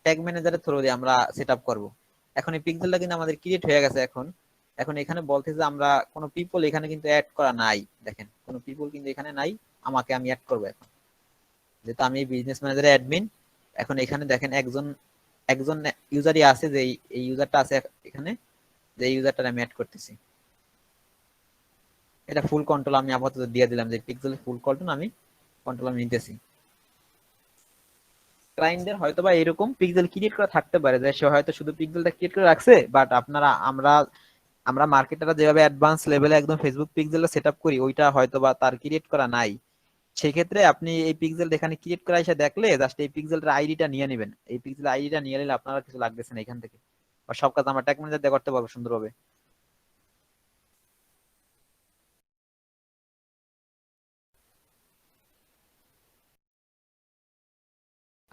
ট্যাগ ম্যানেজারের থ্রু দিয়ে আমরা সেট আপ করবো। এখন এই পিক্সেলটা কিন্তু আমাদের ক্রিয়েট হয়ে গেছে। এখন এখন এখানে বলতেছে যে আমরা কোনো পিপল এখানে কিন্তু অ্যাড করা নাই। দেখেন কোনো পিপল কিন্তু এখানে নাই, আমি অ্যাড করবো এখন, যেহেতু আমি বিজনেস ম্যানেজারের অ্যাডমিন। এখন এখানে দেখেন একজন একজন ইউজারই আছে, যে এই ইউজারটা আছে এখানে, যে ইউজারটা আমি অ্যাড করতেছি। এটা ফুল কন্ট্রোল আমি আপাতত দিয়ে দিলাম, যে পিক্সেলের ফুল কন্ট্রোল আমি নিতেছি। ক্লায়েন্টদের হয়তো বা এরকম পিক্সেল ক্রিয়েট করা থাকতে পারে যে সে হয়তো শুধু পিক্সেলটা ক্রিয়েট করে রাখছে। বাট আমরা মার্কেটাররা যেভাবে অ্যাডভান্স লেভেলে একদম ফেসবুক পিক্সেলটা সেট আপ করি ওইটা হয়তো বা তার ক্রিয়েট করা নাই। সেক্ষেত্রে আপনি এই পিক্সেল এখানে ক্রিয়েট করা এসে দেখলে জাস্ট এই পিক্সেলটার আইডিটা নিয়ে নেবেন। এই পিক্সেল আইডিটা নিয়ে নিলে আপনারা কিছু লাগতেছে না এখান থেকে, বা সব কাজ আমরা ট্যাগ ম্যানেজার দিয়ে করতে পারবো সুন্দরভাবে।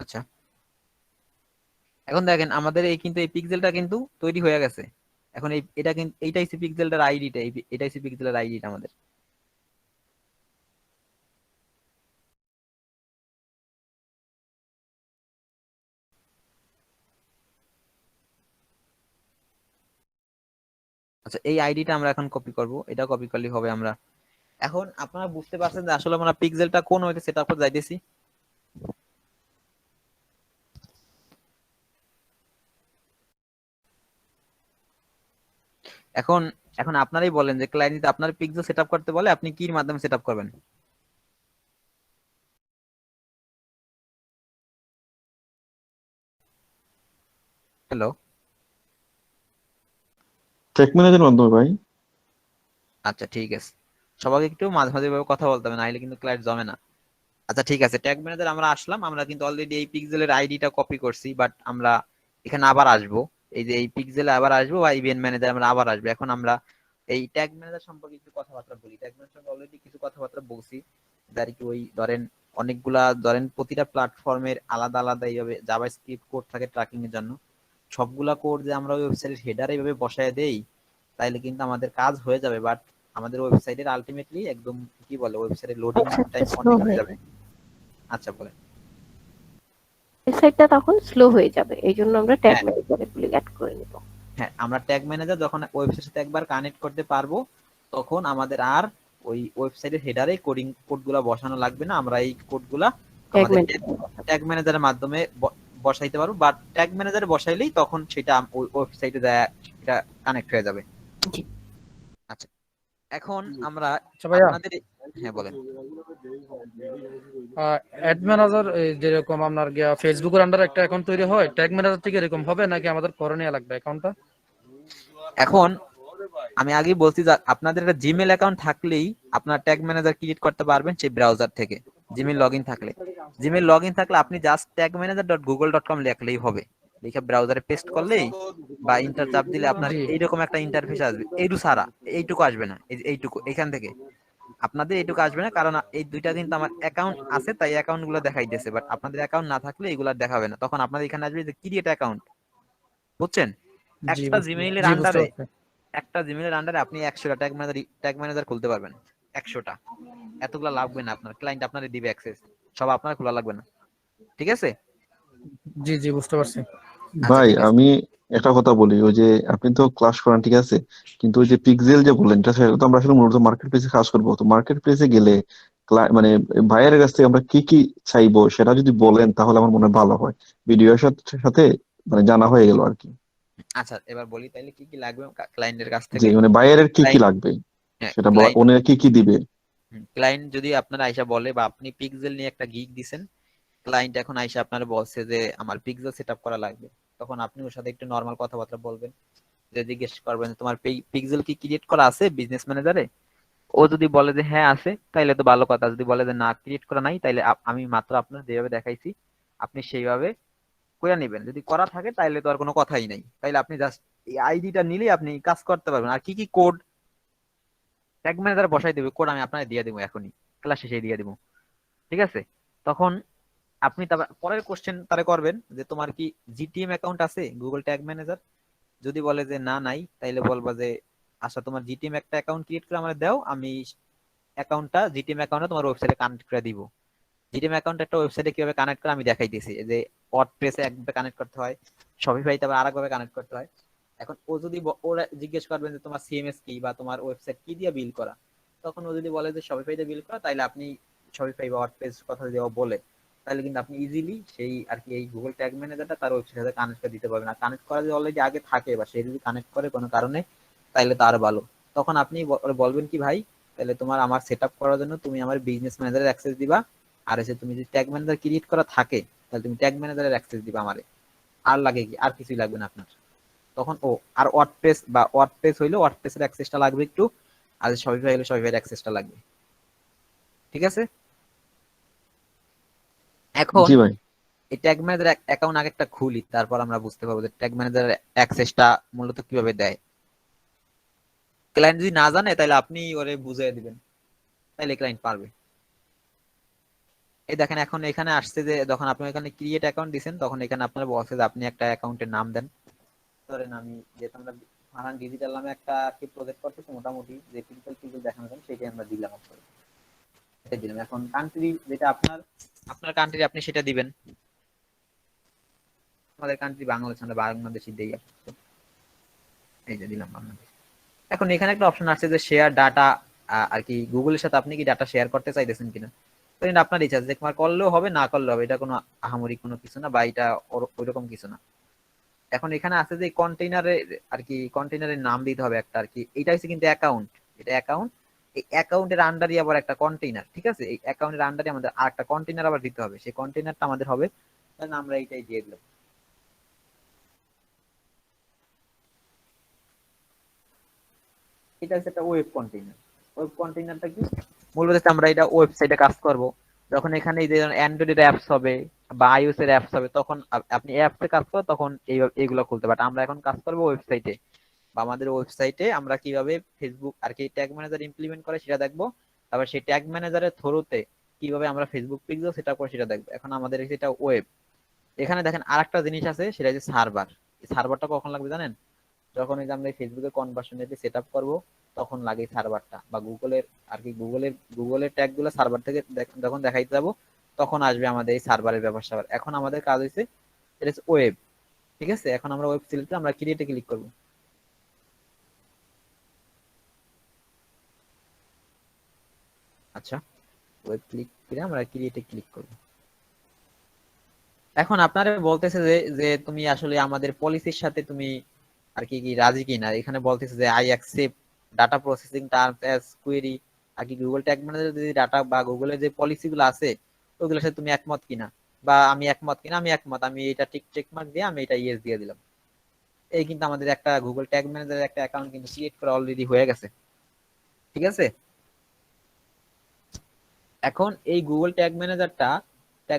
আচ্ছা, এখন দেখেন আমাদের এই কিন্তু এই পিক্সেলটা কিন্তু তৈরি হয়ে গেছে। এখন এটা কিন্তু এইটাই হচ্ছে পিক্সেলটার আইডিটা, এটাই হচ্ছে পিক্সেলের আইডিটা আমাদের। আচ্ছা, এই আইডিটা আমরা এখন কপি করব, এটা কপি করলে হবে আমরা। এখন আপনারা বুঝতে পারছেন যে আসলে আমরা পিক্সেলটা কোন ওয়েতে সেটআপ করতে যাইতেছি। এখন এখন আপনারাই বলেন যে ক্লায়েন্ট যদি আপনার পিক্সেল সেটআপ করতে বলে আপনি কির মাধ্যমে সেটআপ করবেন? হ্যালো। ট্যাগ ম্যানেজারের মাধ্যমে ভাই। আচ্ছা ঠিক আছে, সবাইকে একটু মাঝে মাঝে ভাবে কথা বলতে হবে, নাইলে কিন্তু ক্লায়েন্ট জমে না। আচ্ছা ঠিক আছে, ট্যাগ ম্যানেজার আমরা আসলাম, আমরা কিন্তু অলরেডি এই পিক্সেলের আইডিটা কপি করছি, বাট আমরা এখানে আবার আসবো। এই যে এই পিক্সেলে আবার আসবো বা ইভেন্ট ম্যানেজার আমরা আবার আসবো। এখন আমরা এই ট্যাগ ম্যানেজার সম্পর্কে কিছু কথাবার্তা বলি। ট্যাগ ম্যানেজার সম্পর্কে অলরেডি কিছু কথাবার্তা বলছি, যার কি ওই ধরেন অনেকগুলা ধরেন প্রতিটা প্ল্যাটফর্মের আলাদা আলাদা এইভাবে জাভাস্ক্রিপ্ট কোড থাকে ট্র্যাকিং এর জন্য। সবগুলা কোড যে আমরা ওয়েবসাইটের হেডার এইভাবে বসায় দেই তাইলে কিন্তু আমাদের কাজ হয়ে যাবে, বাট আমাদের ওয়েবসাইটের আলটিমেটলি একদম কি বলে ওয়েবসাইটের লোডিং টাইম স্লো অনেক হয়ে হয়ে যাবে। আচ্ছা বলেন। ওয়েবসাইটটা তখন স্লো হয়ে যাবে, এই জন্য আমরা ট্যাগ হ্যাঁ ম্যানেজারে গুলি অ্যাড করে নিব। হ্যাঁ, আমরা ট্যাগ ম্যানেজার যখন ওয়েবসাইটের সাথে একবার কানেক্ট করতে পারবো তখন আমাদের আর ওই ওয়েবসাইটের হেডারে কোডিং কোডগুলা বসানো লাগবে না। আমরা এই কোডগুলা ট্যাগ আমাদের ম্যানেজার ট্যাগ ম্যানেজারের মাধ্যমে বসাইতে পারবো, বা ট্যাগ ম্যানেজারে বসাইলেই তখন সেটা ওই ওয়েবসাইটে যায় এটা কানেক্ট হয়ে যাবে। জি। আচ্ছা, এখন আমরা আচ্ছা ভাইয়া, আপনাদের হ্যাঁ বলেন। অ্যাড ম্যানেজার যেরকম আপনার গিয়া ফেসবুকের আন্ডার একটা অ্যাকাউন্ট তৈরি হয়, ট্যাগ ম্যানেজার থেকে এরকম হবে নাকি আমাদের করে নেওয়া লাগবে অ্যাকাউন্টটা? এখন আমি আগেই বলছি যে আপনাদের একটা জিমেল অ্যাকাউন্ট থাকলেই আপনার ট্যাগ ম্যানেজার ক্রিয়েট করতে পারবেন সেই ব্রাউজার থেকে। জিমেল লগইন থাকলে, জিমেল লগইন থাকলে আপনি জাস্ট tagmanager.google.com লিখলেই হবে। লিখে ব্রাউজারে পেস্ট করলেই বা ইন্টার চাপ দিলে আপনার জি এইরকম একটা ইন্টারফেস আসবে। এইটুকু সারা, এইটুকু আসবে না, এইটুকু এখান থেকে আপনাদের এইটুকু আসবে না, কারণ এই দুইটা কিন্তু আমার অ্যাকাউন্ট আছে তাই অ্যাকাউন্ট গুলো দেখাইতেছে, বাট আপনাদের অ্যাকাউন্ট না থাকলে এগুলা দেখাবে না। তখন আপনাদের এখানে আসবে যে ক্রিয়েট অ্যাকাউন্ট, বুঝছেন? জি একটা জিমেইলের জি বুঝতে আন্ডারে পারছি। একটা জিমেইলের আন্ডারে আপনি 100টা ট্যাগ ম্যানেজার খুলতে পারবেন। 100টা, এতগুলা লাগবে না আপনার, ক্লায়েন্ট আপনারে দিবে অ্যাক্সেস, সব আপনার খোলা লাগবে না। ঠিক আছে? জি জি বুঝতে পারছি। আচ্ছা ভাই ঠিক আছে। আমি একটা কথা বলি, ওই যে আপনি তো ক্লাস করান ঠিক আছে, কিন্তু ওই যে পিক্সেল যে বললেন এটা সেটা তো আমরা আসলে মূলত মার্কেট প্লেসে কাজ করবো। তো মার্কেট প্লেসে গেলে মানে ভাইয়ের কাছ থেকে আমরা কি কি চাইবো সেটা যদি বলেন তাহলে আমার মনে হয় ভালো হয়। ভিডিওর সাথে সাথে মানে জানা হয়ে গেল আর কি। আচ্ছা এবার বলি তাইলে কি কি লাগবে ক্লায়েন্টের কাছ যে থেকে। মানে বাইরের কি কি ক্লায়েন্ট, লাগবে হ্যাঁ সেটা ক্লায়েন্ট, ওনারা কি কি দিবে। ক্লায়েন্ট যদি আপনার আইসা বলে বা আপনি পিক্সেল নিয়ে একটা গিগ দিছেন, ক্লায়েন্ট এখন আইসা আপনার বলছে যে আমার পিক্সেল সেটআপ করা লাগবে, তখন আপনি ওর সাথে একটু নর্মাল কথাবার্তা বলবেন, যে জিজ্ঞেস করবেন তোমার পিক্সেল কি ক্রিয়েট করা আছে বিজনেস ম্যানেজারে। ও যদি বলে যে হ্যাঁ আছে তাইলে তো ভালো কথা, যদি বলে যে না ক্রিয়েট করা নাই তাইলে আমি মাত্র আপনার যেভাবে দেখাইছি আপনি সেইভাবে করে নেবেন। যদি করা থাকে তাইলে তো আর কোনো কথাই নাই, তাইলে আপনি জাস্ট এই আইডিটা নিলেই আপনি কাজ করতে পারবেন। আর কি কি কোড ট্যাগ ম্যানেজার বসাই দেবে কোড আমি আপনাকে দিয়ে দেবো এখনই, ক্লাস শেষে দিয়ে দেবো। ঠিক আছে? তখন আপনি তারপর পরের কোশ্চেন তারে করবেন যে তোমার কি জিটিএম অ্যাকাউন্ট আছে গুগল ট্যাগ ম্যানেজার। যদি বলে যে না নাই তাইলে বলবা যে আচ্ছা তোমার জিটিএম একটা অ্যাকাউন্ট ক্রিয়েট করে আমার দাও, আমি অ্যাকাউন্টটা জিটিএম অ্যাকাউন্টে তোমার ওয়েবসাইটে কানেক্ট করে দিব। জিটিএম অ্যাকাউন্ট একটা ওয়েবসাইটে কিভাবে কানেক্ট করে আমি দেখাইতেছি, যে ওয়ার্ডপ্রেসে একভাবে কানেক্ট করতে হয়, শপিফাইতে আবার আরেকভাবে কানেক্ট করতে হয়। এখন ও যদি ওরা জিজ্ঞেস করবেন যে তোমার সিএমএস কি বা তোমার ওয়েবসাইট কি দিয়ে বিল করা, তখন ও যদি বলে যে শপিফাইতে বিল করা, তাইলে আপনি শপিফাই বা ওয়ার্ডপ্রেস কথা যদি ও বলে তাহলে কিন্তু আপনি ইজিলি সেই আর কি এই গুগল ট্যাগ ম্যানেজারটা তার ওয়েবসাইটের সাথে কানেক্ট করে দিতে পারবেন। আর কানেক্ট করা যদি অলরেডি আগে থাকে বা সে যদি কানেক্ট করে কোনো কারণে তাইলে তো আরো ভালো। তখন আপনি বলবেন কি ভাই তাহলে তোমার আমার সেট আপ করার জন্য তুমি আমার বিজনেস ম্যানেজারের অ্যাক্সেস দিবা, আর এসে তুমি যদি ট্যাগ ম্যানেজার ক্রিয়েট করা থাকে তাহলে তুমি ট্যাগ ম্যানেজারের অ্যাক্সেস দিবা আমারে। আর লাগে কি, আর কিছুই লাগবে না আপনার। তখন ও আর ওয়ার্ডপ্রেস হইলে ওয়ার্ডপ্রেসের অ্যাক্সেসটা লাগবে একটু, আর শপিফাই হলে শপিফাইয়ের অ্যাক্সেসটা লাগবে। ঠিক আছে? এখন জি ভাই। এই ট্যাগ ম্যানেজার অ্যাকাউন্ট আগে একটা খুলি, তারপর আমরা বুঝতে পারবো যে ট্যাগ ম্যানেজার অ্যাক্সেসটা মূলত কিভাবে দেয়। ক্লায়েন্ট যদি না জানে তাহলে আপনি ওরে বুঝিয়ে দিবেন, তাহলে ক্লায়েন্ট পারবে। এই দেখেন এখন এখানে আসছে যে যখন আপনি এখানে ক্রিয়েট অ্যাকাউন্ট দিবেন তখন এখানে আপনার বলছে যে আপনি একটা অ্যাকাউন্টের নাম দেন। ধরেন আমি যেহেতু আমরা ফারহান ডিজিটাল নামে একটা কি প্রজেক্ট করতেছি, মোটামুটি যে ফিজিক্যাল ফিজিক্যাল দেখানো যায় সেটাই আমরা দিলাম আসলে। এটা দিলাম। এখন কান্ট্রি যেটা আপনার আপনার কান্ট্রি আপনি সেটা দিবেন। আমাদের কান্ট্রি বাংলাদেশ, আমরা বাংলাদেশি দেই আপাতত। এই যে দিলাম বাংলাদেশ। এখন এখানে একটা অপশন আছে যে শেয়ার ডাটা, আর কি গুগলের সাথে আপনি কি ডাটা শেয়ার করতে চাইতেছেন কিনা। তো এটা আপনার ইচ্ছা, যে তোমার করলেও হবে না করলেও হবে, এটা কোনো আহামরি কোনো কিছু না, বা এটা ওইরকম কিছু না। এখন এখানে আছে যে কন্টেইনারে আর কি কন্টেইনারের নাম দিতে হবে একটা আর কি। এটা হচ্ছে কিন্তু অ্যাকাউন্ট, এটা অ্যাকাউন্ট। এই অ্যাকাউন্টের আন্ডারই আবার একটা কন্টেইনার, ঠিক আছে। এই অ্যাকাউন্টের আন্ডারে আমাদের আর একটা কন্টেইনার আবার দিতে হবে, সেই কন্টেইনারটা আমাদের হবে, তাহলে আমরা এইটাই দিয়ে দিলাম। এটা হচ্ছে একটা ওয়েব কন্টেইনার। ওয়েব কন্টেইনারটা কি, মূলত হচ্ছে আমরা এটা ওয়েবসাইটে কাজ করব। যখন এখানে এই যে অ্যান্ড্রয়েডের অ্যাপস হবে বা আইওএস এর অ্যাপস হবে, তখন আপনি অ্যাপসে কাজ করো, তখন এইগুলো খুলতে পারেন। আমরা এখন কাজ করবো ওয়েবসাইটে, বা আমাদের ওয়েবসাইটে আমরা কিভাবে ফেসবুক আর কি ট্যাগ ম্যানেজার ইমপ্লিমেন্ট করে সেটা দেখবো। তারপর সেই ট্যাগ ম্যানেজারের থ্রুতে কিভাবে আমরা ফেসবুক পিক্সেল সেটা করে সেটা দেখবো। এখন আমাদের এটা ওয়েব। এখানে দেখেন আরেকটা জিনিস আছে, সেটা হচ্ছে সার্ভার। এই সার্ভারটা কখন লাগবে জানেন? যখন এই যে আমরা ফেসবুকে কনভার্সন রেটে সেট আপ করবো, তখন লাগে সার্ভারটা, বা গুগলের আর কি গুগলের ট্যাগ গুলো সার্ভার থেকে যখন দেখাইতে যাবো, তখন আসবে আমাদের এই সার্ভারের ব্যবহার স্যাপার। এখন আমাদের কাজ হয়েছে এটা হচ্ছে ওয়েব, ঠিক আছে। এখন আমরা ওয়েব সিলেক্টে আমরা ক্রিয়েটে ক্লিক করবো। আচ্ছা, ওয়েব ক্লিক করে আমরা ক্রিয়েটে ক্লিক করব। এখন আপনারা বলতেছে যে যে তুমি আসলে আমাদের পলিসির সাথে তুমি আর কি কি রাজি কিনা। এখানে বলতেছে যে I accept data processing terms as query, আর কি গুগল ট্যাগ ম্যানেজার যদি ডাটা বা গুগলের যে পলিসি গুলো আছে ওগুলোর সাথে তুমি একমত কিনা, বা আমি একমত কিনা। আমি একমত, আমি এটা টিক চেক মার্ক দিয়ে আমি এটা ইয়েস দিয়ে দিলাম। এই কিন্তু আমাদের একটা গুগল ট্যাগ ম্যানেজারের একটা অ্যাকাউন্ট কিন্তু ক্রিয়েট করা অলরেডি হয়ে গেছে, ঠিক আছে। এখন এই গুগল ট্যাগ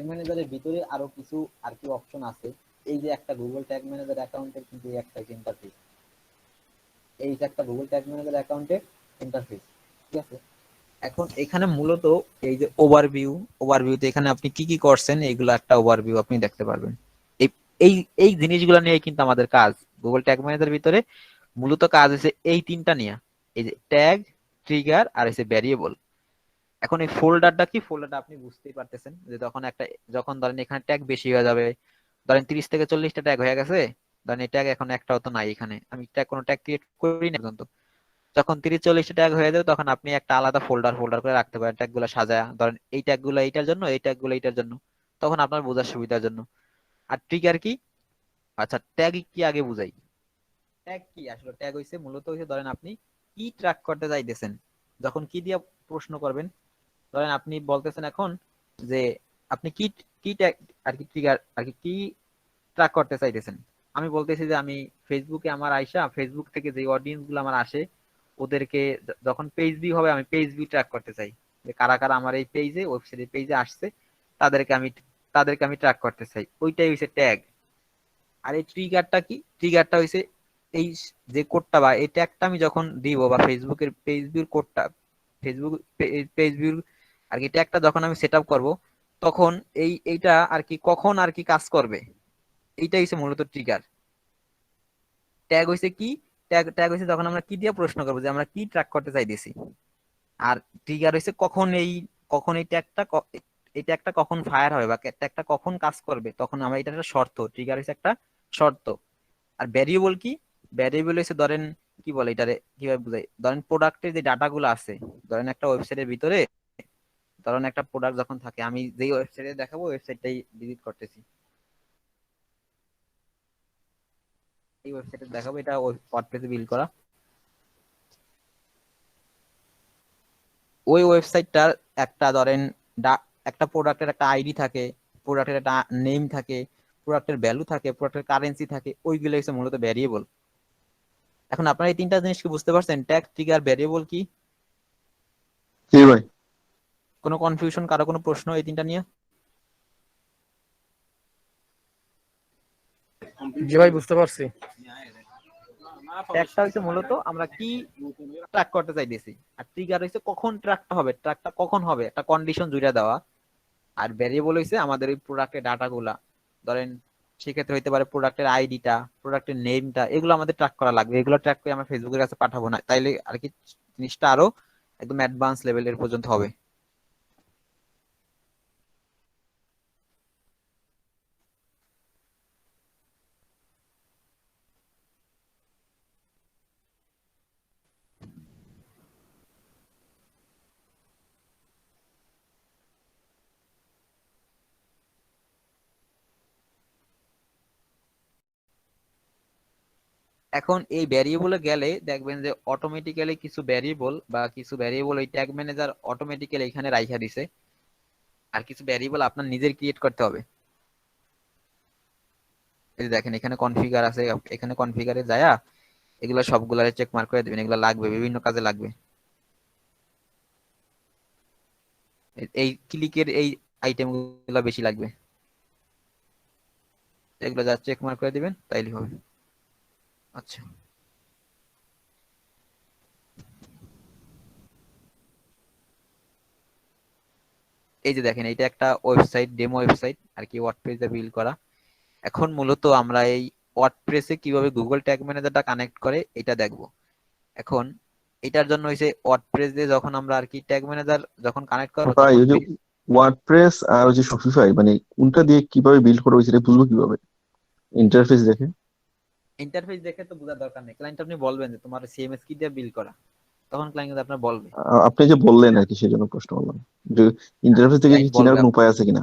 ম্যানেজারের ভিতরে আরো কিছু আর কি অপশন আছে। এই যে একটা গুগল ট্যাগ ম্যানেজার অ্যাকাউন্টের কিন্তু এই একটা ইন্টারফেস, এই যে একটা গুগল ট্যাগ ম্যানেজার অ্যাকাউন্টের ইন্টারফেস, ঠিক আছে। এখন এখানে মূলত এই যে ওভারভিউতে এখানে আপনি কি কি করছেন এইগুলো একটা ওভারভিউ আপনি দেখতে পারবেন। এই এই এই জিনিসগুলো নিয়ে কিন্তু আমাদের কাজ গুগল ট্যাগ ম্যানেজারের ভিতরে মূলত কাজ হচ্ছে এই তিনটা নিয়ে, এই যে ট্যাগ, ট্রিগার আর হচ্ছে ভ্যারিয়েবল। এখন এই ফোল্ডারটা কি, ফোল্ডারটা আপনি বুঝতেই পারতেছেন যে যখন ধরেন এখানে ট্যাগ বেশি হয়ে যাবে, ধরেন 30 থেকে 40টা ট্যাগ হয়ে গেছে, ধরেন এই ট্যাগ এখন একটাও তো নাই এখানে, আমি কোনো ট্যাগ ক্রিয়েট করি না পর্যন্ত। যখন 30-40টা ট্যাগ হয়ে যাবে তখন আপনি একটা আলাদা ফোল্ডার ফোল্ডার করে রাখতে পারেন ট্যাগ গুলো সাজায়, ধরেন এই ট্যাগ গুলো এইটার জন্য, এই ট্যাগ গুলো এইটার জন্য, তখন আপনার বোঝার সুবিধার জন্য। আর ট্রিগার কি, আচ্ছা ট্যাগ কি আগে বুঝাই। ট্যাগ কি আসলে, ট্যাগ হইছে মূলত হইছে ধরেন আপনি কি ট্র্যাক করতে চাইতেছেন, যখন কি দিয়ে প্রশ্ন করবেন। ধরেন আপনি বলতেছেন এখন যে আপনি কি কি ট্যাগ আর কি ট্রিগার আর কি কি ট্র্যাক করতে চাইতেছেন। আমি বলতেছি যে আমি ফেসবুকে আমার আইসা ফেসবুক থেকে যে অডিয়েন্স গুলো আমার আসে ওদেরকে যখন পেজ ভিউ হবে আমি পেজ ভিউ ট্র্যাক করতে চাই, যে কারা কারা আমার এই পেজে ওয়েবসাইটের পেজে আসছে তাদেরকে আমি ট্র্যাক করতে চাই, ওইটাই হইছে ট্যাগ। আর এই ট্রিগারটা কি, ট্রিগারটা হইছে এই যে কোডটা বা এই ট্যাগটা আমি যখন দিব, বা ফেসবুকের পেজ ভিউর কোডটা, ফেসবুক পেজ ভিউর আর কি ট্যাগটা যখন আমি সেট আপ করবো, তখন এইটা আর কি কখন আর কি কাজ করবে, এইটাই হচ্ছে মূলত ট্রিগার। ট্যাগ হইছে কি, ট্যাগ ট্যাগ হইছে যখন আমরা কি দিয়ে প্রশ্ন করবো যে আমরা কি ট্র্যাক করতে চাইতেছি। আর ট্রিগার হইছে কখন এই ট্যাগটা কখন ফায়ার হবে বা ট্যাগটা কখন কাজ করবে, তখন আমরা এটা একটা শর্ত, ট্রিগার হইছে একটা শর্ত। আর ভ্যারিয়েবল কি, ভ্যারিয়েবল হইছে ধরেন কি বলে এটারে কিভাবে বুঝাই, ধরেন প্রোডাক্টের যে ডাটা গুলো আছে, ধরেন একটা ওয়েবসাইটের ভিতরে ধরেন একটা প্রোডাক্ট যখন থাকে, আমি যেই ওয়েবসাইটে দেখাবো ওয়েবসাইটটাই ভিজিট করতেছি, এই ওয়েবসাইটে দেখাবো, এটা ওয়ার্ডপ্রেসে বিল্ড করা। ওই ওয়েবসাইটটার একটা ধরেন একটা প্রোডাক্টের একটা আইডি থাকে, প্রোডাক্টের একটা নেম থাকে, প্রোডাক্টের ভ্যালু থাকে, প্রোডাক্টের কারেন্সি থাকে, ওইগুলো হচ্ছে মূলত ভ্যারিয়েবল। এখন আপনারা এই তিনটা জিনিস কি বুঝতে পারছেন, ট্যাগ, ট্রিগার, ভ্যারিয়েবল কি? জি ভাই। কোনো কনফিউশন, কারো কোনো প্রশ্ন এই তিনটা নিয়ে? জি ভাই, বুঝতে পারছি। ট্র্যাকটা হচ্ছে মূলত আমরা কি ট্র্যাক করতে চাইতেছি, আর ট্রিগার হচ্ছে কখন ট্র্যাকটা হবে, ট্র্যাকটা কখন হবে, একটা কন্ডিশন জুড়ে দেওয়া। আর ভ্যারিয়েবল হইছে আমাদের ওই প্রোডাক্টের ডাটাগুলা, ধরেন সেক্ষেত্রে হইতে পারে প্রোডাক্টের আইডিটা, প্রোডাক্টের নেমটা, এগুলো আমাদের ট্র্যাক করা লাগবে। এগুলো ট্র্যাক করে আমরা ফেসবুকের কাছে পাঠাবো না, তাইলে আর কি জিনিসটা আরো একদম অ্যাডভান্স লেভেলের পর্যন্ত হবে। এখন এই ভ্যারিয়েবলে গেলে দেখবেন যে অটোমেটিক্যালি কিছু ভ্যারিয়েবল বা কিছু ভ্যারিয়েবল ওই ট্যাগ ম্যানেজার অটোমেটিক্যালি এখানে রাইখা দিছে, আর কিছু ভ্যারিয়েবল আপনার নিজের ক্রিয়েট করতে হবে। এই যে দেখেন এখানে কনফিগার আছে, এখানে কনফিগারে যায়া এগুলো সবগুলা চেক মার্ক করে দিবেন, এগুলো লাগবে, বিভিন্ন কাজে লাগবে। এই ক্লিকের এই আইটেম গুলো বেশি লাগবে, এগুলো যা চেক মার্ক করে দিবেন তাইলে হবে। আচ্ছা, এই যে দেখেন এটা একটা ওয়েবসাইট, ডেমো ওয়েবসাইট আর কি, ওয়ার্ডপ্রেস দিয়ে বিল্ড করা। এখন মূলত আমরা এই ওয়ার্ডপ্রেসে কিভাবে গুগল ট্যাগ ম্যানেজারটা কানেক্ট করে এটা দেখবো। এখন এটার জন্য হইছে ওয়ার্ডপ্রেস দিয়ে যখন আমরা আর কি ট্যাগ ম্যানেজার যখন কানেক্ট করবো ভাই তখন ওই যে ওয়ার্ডপ্রেস আর ওই যে শপিফাই মানে কোনটা দিয়ে কিভাবে বিল্ড করবো সেটা বুঝবো কিভাবে? ইন্টারফেস দেখে? ইন্টারফেস দেখে তো বোঝার দরকার নেই, ক্লায়েন্ট আপনি বলবেন যে তোমার সিএমএস কি দিয়ে বিল্ড করা, তখন ক্লায়েন্ট কিন্তু আপনার বলবে। আপনি যে বললেন আর কি সেজন্য প্রশ্ন করলাম যে ইন্টারফেস থেকে কি ক্লায়েন্ট চেনার বলবে কোনো উপায় আছে কিনা।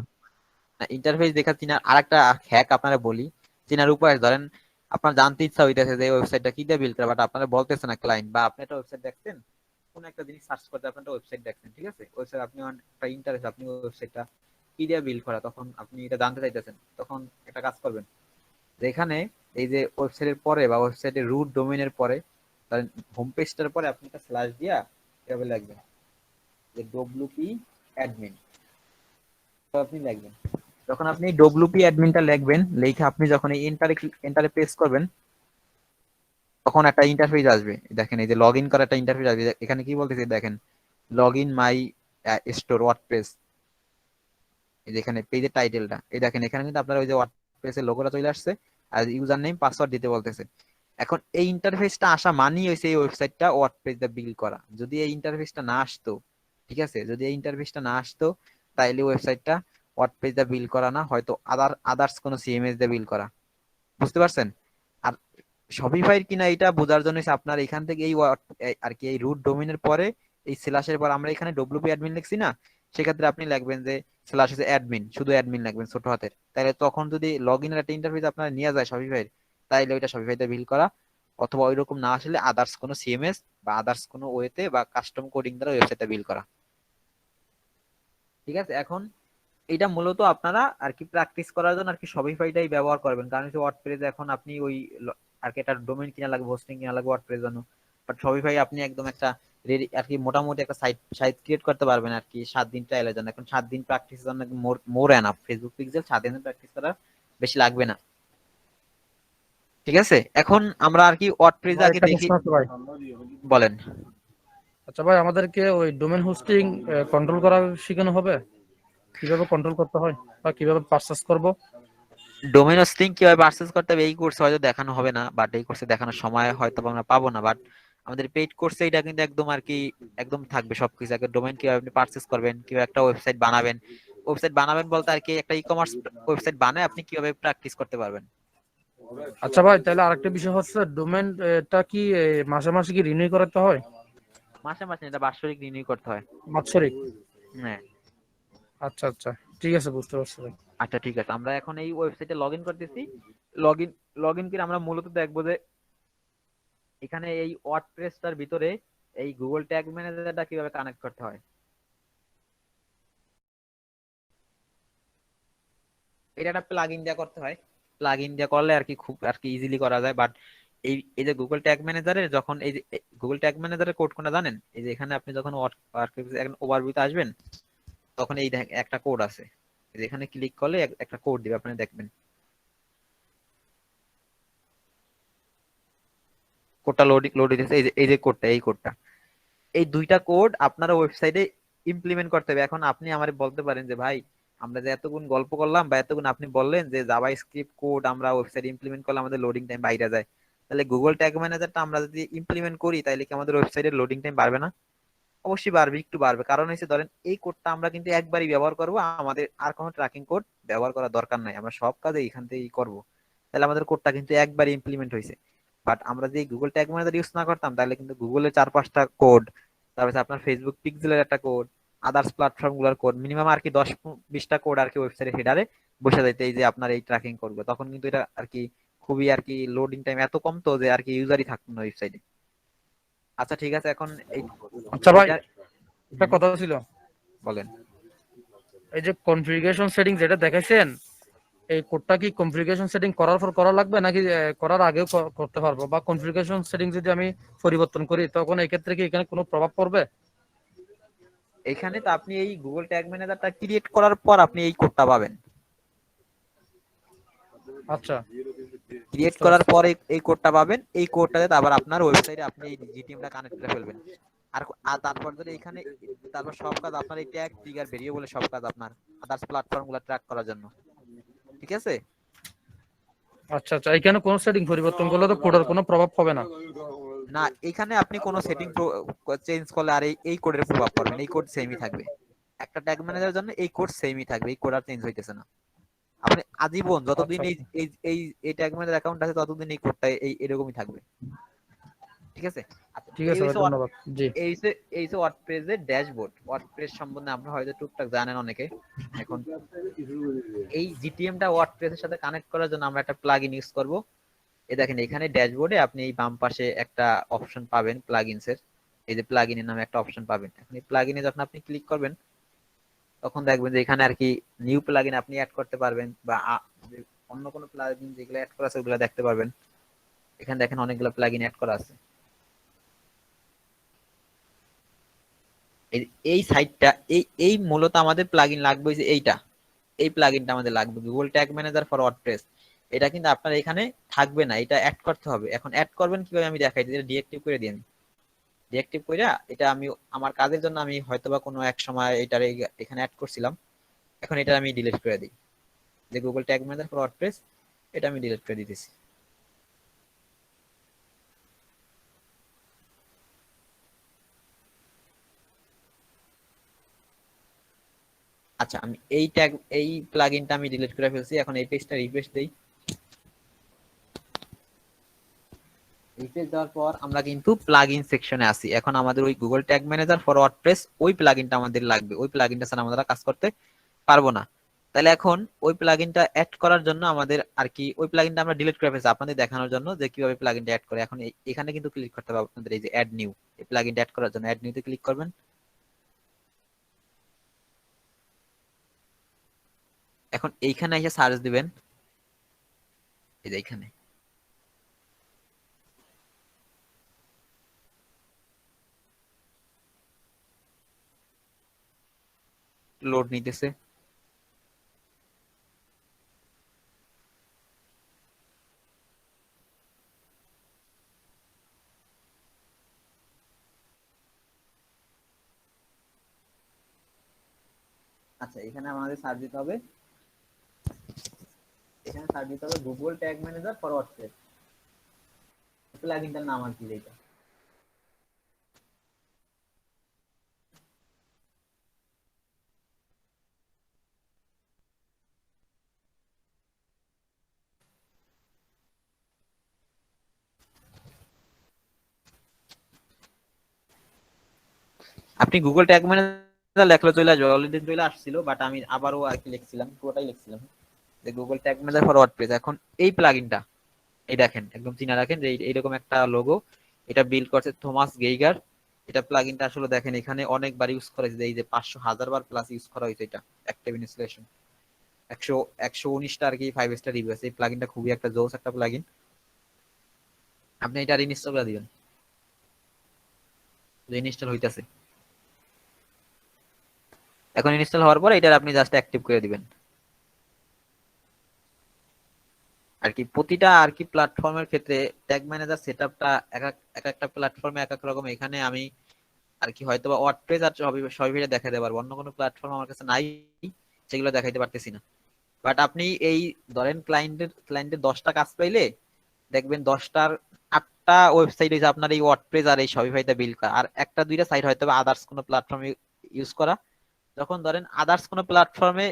না, ইন্টারফেস দেখা চিনার আরেকটা হ্যাক আপনারা বলি, চিনার উপায় ধরেন আপনার জানতে ইচ্ছা হইতেছে যে ওয়েবসাইটটা কি দিয়ে বিল্ড করা, বাট আপনারা বলতেছে না ক্লায়েন্ট, বা আপনি একটা ওয়েবসাইট দেখছেন, কোন একটা জিনিস সার্চ করতে আপনি একটা ওয়েবসাইট দেখছেন, ঠিক আছে, ওয়েবসাইট আপনি একটা ইন্টারেস্ট, আপনি ওয়েবসাইটটা কি দিয়ে বিল্ড করা, তখন আপনি এটা জানতে চাইতেছেন, তখন একটা কাজ করবেন যে এখানে এই যে ওয়েবসাইটের পরে বা ওয়েবসাইটের রুট ডোমেইনের পরে ধরেন হোম পেজটার পরে আপনি একটা স্ল্যাশ দিয়া এভাবে লিখবেন যে ডব্লিউপি অ্যাডমিন, আপনি লিখবেন। যখন আপনি ডব্লিউপি অ্যাডমিনটা লিখবেন, লিখে আপনি যখন এই এন্টারে প্রেস করবেন তখন একটা ইন্টারফেস আসবে। দেখেন এই যে লগ ইন করা একটা ইন্টারফেস আসবে, এখানে কি বলতেছে দেখেন, log in my store WordPress, এই যে এখানে পেজের টাইটেলটা, এই দেখেন এখানে কিন্তু আপনার ওই যে ওয়ার্ডপ্রেসের লোগোটা চলে আসছে, আর ইউজার নেম পাসওয়ার্ড দিতে বলতেছে। এখন এই ইন্টারফেসটা আসা মানেই হইছে এই ওয়েবসাইটটা ওয়ার্ডপ্রেস দিয়ে বিল্ড করা। যদি এই ইন্টারফেসটা না আসতো, ঠিক আছে, যদি এই ইন্টারফেসটা না আসতো তাইলে ওয়েবসাইটটা ওয়ার্ডপ্রেস দিয়ে বিল্ড করা না, হয়তো আদার্স কোনো সিএমএস দিয়ে বিল্ড করা। বুঝতে পারছেন? আর শপিফাই কিনা এটা বোঝার জন্য হচ্ছে আপনার এখান থেকে আর কি এই রুট ডোমেইনের পরে এই স্ল্যাশের পর আমরা এখানে ডব্লিউপি অ্যাডমিন লিখছি না, সেক্ষেত্রে আপনি লিখবেন যে স্ল্যাশ হচ্ছে অ্যাডমিন, শুধু অ্যাডমিন লিখবেন ছোট হাতের, তাহলে তখন যদি লগ ইনের একটা ইন্টারফেস আপনার নিয়ে যায় শপিফাই, তাইলে ওইটা শপিফাইতে বিল করা, অথবা ওইরকম না আসলে আদার্স কোনো সিএমএস বা আদার্স কোনো ওয়েতে বা কাস্টম কোডিং দ্বারা ওয়েবসাইটটা বিল করা। ঠিক আছে, এখন এটা মূলত আপনারা আর কি প্র্যাকটিস করার জন্য আর কি শপিফাইটাই ব্যবহার করবেন, কারণ হচ্ছে ওয়ার্ডপ্রেস এখন আপনি ওই আর কি একটা ডোমেইন কিনা লাগবে, হোস্টিং কিনা লাগবে ওয়ার্ডপ্রেস জন্য, বাট শপিফাই আপনি একদম একটা রেডি আর কি মোটামুটি একটা সাইট ক্রিয়েট করতে পারবেন আর কি 7 দিন ট্রায়ালের জন্য। এখন 7 দিন প্র্যাকটিসের জন্য মোর এনাফ, ফেসবুক পিক্সেল 7 দিন প্র্যাকটিস করা বেশি লাগবে না। ঠিক আছে, এখন আমরা আর কি ওয়ার্ডপ্রেস ভাই আগে একটা দেখি। প্রশ্ন আছে ভাই। বলেন। আচ্ছা ভাই, আমাদেরকে ওই ডোমেন হোস্টিং কন্ট্রোল করা শেখানো হবে, কিভাবে কন্ট্রোল করতে হয় বা কিভাবে পারচেজ করব? ডোমেইন হোস্টিং কিভাবে পারচেজ করতে হবে এই কোর্সে হয়তো দেখানো হবে না, বাট এই কোর্সে দেখানোর সময় হয়তো আমরা পাবো না, বাট আমাদের পেইড কোর্সে এটা কিন্তু একদম আর কি একদম থাকবে সবকিছু। আগে ডোমেইন কিভাবে আপনি পারচেজ করবেন, কিভাবে একটা ওয়েবসাইট বানাবেন, ওয়েবসাইট বানাবেন বলতে আর কি একটা ই কমার্স ওয়েবসাইট বানায় আপনি কিভাবে প্র্যাকটিস করতে পারবেন। আচ্ছা ভাই, তাহলে আরেকটা বিষয় হচ্ছে ডোমেন টা কি মাসে মাসে কি রিনিউ করাতে হয়? মাসে মাসে এটা বাৎসরিক রিনিউ করতে হয়। বাৎসরিক? হ্যাঁ। আচ্ছা আচ্ছা, ঠিক আছে, বুঝতে পারছি ভাই। আচ্ছা ঠিক আছে, আমরা এখন এই ওয়েবসাইটে লগ ইন করতেছি। লগ ইন লগ ইন করে আমরা মূলত দেখবো যে এখানে এই ওয়ার্ডপ্রেসটার ভিতরে এই গুগল ট্যাগ ম্যানেজারটা কিভাবে কানেক্ট করতে হয়। এটা একটা প্লাগইন দিয়ে করতে হয়, প্লাগইন দিয়ে করলে আর কি খুব আর কি ইজিলি করা যায়। বাট এই এই যে গুগল ট্যাগ ম্যানেজারের যখন এই যে গুগল ট্যাগ ম্যানেজারের কোড কোনটা জানেন, এই যে এখানে আপনি যখন ওভারভিউতে আসবেন তখন এই একটা কোড আছে, এই যে এখানে ক্লিক করলে একটা কোড দিবে, আপনি দেখবেন কোডটা লোড হইতেছে। এই যে কোডটা, এই কোডটা, এই দুইটা কোড আপনারা ওয়েবসাইটে ইমপ্লিমেন্ট করতে হবে। এখন আপনি আমারে বলতে পারেন যে ভাই আমরা যে এতক্ষণ গল্প করলাম বা এতক্ষণ আপনি বললেন যে জাভাস্ক্রিপ্ট কোড আমরা ওয়েবসাইটে ইমপ্লিমেন্ট করলে আমাদের লোডিং টাইম বাইরে যায়, তাহলে গুগল ট্যাগ ম্যানেজারটা আমরা যদি ইমপ্লিমেন্ট করি তাহলে কি আমাদের ওয়েবসাইটের লোডিং টাইম বাড়বে না? অবশ্যই বাড়বে, একটু বাড়বে। কারণ হচ্ছে ধরেন এই কোডটা আমরা কিন্তু একবারই ব্যবহার করব, আমাদের আর কোনো ট্র্যাকিং কোড ব্যবহার করার দরকার নাই, আমরা সব কাজে এখান থেকেই করব। তাহলে আমাদের কোডটা কিন্তু একবারই ইমপ্লিমেন্ট হয়েছে। বাট আমরা যদি গুগল ট্যাগ ম্যানেজার ইউজ না করতাম তাহলে কিন্তু গুগলের 4-5টা কোড, তারপরে আপনার ফেসবুক পিক্সেলের একটা কোড, আদার্স প্ল্যাটফর্ম গুলার কোড, মিনিমাম আর কি 10-20টা কোড আর কি ওয়েবসাইটের হেডারে বসে যাইতে, এই যে আপনার এই ট্র্যাকিং করবে, তখন কিন্তু এটা আর কি খুবই আর কি লোডিং টাইম এত কম তো যে আর কি ইউজারই থাকতো না ওয়েবসাইটে। আচ্ছা ঠিক আছে, এখন এই আচ্ছা ভাই, এটা- একটা কথা ছিল, বলেন। এই যে কনফিগারেশন সেটিং যেটা দেখাইছেন, এই কোডটা কি কনফিগারেশন সেটিং করার পর করা লাগবে নাকি করার আগেও করতে পারবো? বা কনফিগারেশন সেটিং যদি আমি পরিবর্তন করি তখন এই ক্ষেত্রে কি এখানে কোনো প্রভাব পড়বে? এখানে তো আপনি এই গুগল ট্যাগ ম্যানেজারটা ক্রিয়েট করার পর আপনি এই কোডটা পাবেন। আচ্ছা, ক্রিয়েট বুঝতে করার পারছি। পর এই কোডটা পাবেন, এই কোডটাতে আবার আপনার ওয়েবসাইটে আপনি এই জিটিএমটা কানেক্ট করে ফেলবেন। আর আর তারপর যদি এখানে তারপর সব কাজ আপনার এই ট্যাগ ট্রিগার ভেরিয়েবলে সব কাজ আপনার আদার্স প্ল্যাটফর্ম গুলো ট্র্যাক করার জন্য। ঠিক আছে? আচ্ছা আচ্ছা, এখানে কোনো সেটিং পরিবর্তন করলে তো কোডের কোনো প্রভাব হবে না? না, এখানে আপনি কোনো সেটিং চেঞ্জ করলে আর এই কোডের প্রভাব পড়বে না, এই কোড সেমই থাকবে। একটা ট্যাগ ম্যানেজারের জন্য এই কোড সেমই থাকবে, এই কোড আর চেঞ্জ হইতেছে না। আপনি আজীবন যতদিন আচ্ছা এই এই এই এই ট্যাগ ম্যানেজার অ্যাকাউন্ট আছে ততদিন এই কোডটা এই এরকমই থাকবে। ঠিক আছে? আচ্ছা, ঠিক এই আছে ভাই, হইছে ধন্যবাদ। জি। এই হইছে ওয়ার্ডপ্রেসের ড্যাশবোর্ড। ওয়ার্ডপ্রেস সম্বন্ধে আপনারা হয়তো টুকটাক জানেন অনেকে। এখন এই জিটিএমটা ওয়ার্ডপ্রেসের সাথে কানেক্ট করার জন্য আমরা একটা প্লাগইন ইউজ করব। এই দেখেন এখানে ড্যাশবোর্ডে আপনি এই বাম পাশে একটা অপশন পাবেন প্লাগইনস এর, এই যে প্লাগইনের নামে একটা অপশন পাবেন। এখন এই প্লাগইনে যখন আপনি ক্লিক করবেন তখন দেখবেন যে এখানে আর কি নিউ প্লাগইন আপনি অ্যাড করতে পারবেন, বা অন্য কোনো প্লাগইন যেগুলো অ্যাড করা আছে ওগুলো দেখতে পারবেন। এখানে দেখেন অনেকগুলো প্লাগইন অ্যাড করা আছে। এই সাইটটা এই মূলত আমাদের প্লাগইন লাগবে, যে এইটা, এই প্লাগইনটা আমাদের লাগবে, Google tag manager for WordPress. এটা কিন্তু আপনার এখানে থাকবে না, এটা অ্যাড করতে হবে। এখন অ্যাড করবেন কিভাবে আমি দেখাই দিই। ডিএক্টিভ করে দিই আমি। ডিএক্টিভ করে এটা আমি আমার কাজের জন্য আমি হয়তোবা কোনো এক সময় এটার এখানে অ্যাড করছিলাম, এখন এটা আমি ডিলিট করে দিই। যে Google tag manager for WordPress, এটা আমি ডিলিট করে দিতেছি। আচ্ছা, আমি এই প্লাগইনটা আমি ডিলিট করে ফেলছি। এখন এই পেজটা রিফ্রেশ দেই। রিফ্রেশ দেওয়ার পর আমরা কিন্তু প্লাগইন সেকশনে আছি। এখন আমাদের ওই Google tag manager for WordPress ওই প্লাগইনটা আমাদের লাগবে, ওই প্লাগইনটা ছাড়া আমরা কাজ করতে পারবো না। তাহলে এখন ওই প্লাগইনটা অ্যাড করার জন্য আমাদের আর কি ওই প্লাগইনটা আমরা ডিলিট করে ফেলছি আপনাদের দেখানোর জন্য যে কিভাবে প্লাগইনটা অ্যাড করে। এখন এখানে কিন্তু ক্লিক করতে হবে আপনাদের, এই যে অ্যাড নিউ, এই প্লাগইনটা অ্যাড করার জন্য অ্যাড নিউতে ক্লিক করবেন। এখন এইখানে এসে সার্চ দিবেন, এই যে এইখানে লোড নিতেছে। আচ্ছা, এখানে আমাদের সার্চ দিতে হবে, এখানে সার্চ দিতে হবে Google tag manager for WordPress. প্লাগইনটার নাম আর কি এইটা। আপনি গুগল ট্যাগ ম্যানেজার লেখলে চলে আসবে, অলরেডি চলে আসছিল, বাট আমি আবারও আর কি লিখছিলাম, পুরোটাই লিখছিলাম যে Google tag manager for WordPress. এখন এই প্লাগইনটা এই দেখেন একদম চিনা রাখেন যে এইরকম একটা লোগো, এটা বিল্ড করছে থমাস গেইগার। এটা প্লাগইনটা আসলে দেখেন এখানে অনেকবার ইউজ করা হয়েছে, এই যে 500,000 বার প্লাস ইউজ করা হয়েছে। এটা অ্যাক্টিভ ইনস্টলেশন 119টা আর কি 5 স্টার রিভিউ আছে। এই প্লাগইনটা খুবই একটা জোস একটা প্লাগইন। আপনি এটা ইনস্টল করে দিবেন, ইনস্টল হইতাছে। এখন ইনস্টল হওয়ার পর এটা আপনি জাস্ট অ্যাক্টিভ করে দিবেন। আর কি প্রতিটা আর কি প্ল্যাটফর্মের ক্ষেত্রে ট্যাগ ম্যানেজার সেটআপটা এক একটা প্ল্যাটফর্মে এক এক রকম। এখানে আমি আর কি হয়তো ওয়ার্ডপ্রেস আর সবই দেখা দিতে পারবো, অন্য কোনো প্ল্যাটফর্ম আমার কাছে নাই। সেগুলো দেখাইতে পারতেছি না। বাট আপনি এই ধরেন ক্লায়েন্টের 10টা কাজ পাইলে দেখবেন 10টার 8টা ওয়েবসাইট হয়েছে আপনার এই ওয়ার্ডপ্রেস আর এই শপিফাইতে বিল্ড করা, আর একটা দুইটা সাইট হয়তো আদার্স কোনো প্ল্যাটফর্মে ইউজ করা। যখন ধরেন আদার্স কোনো প্ল্যাটফর্মে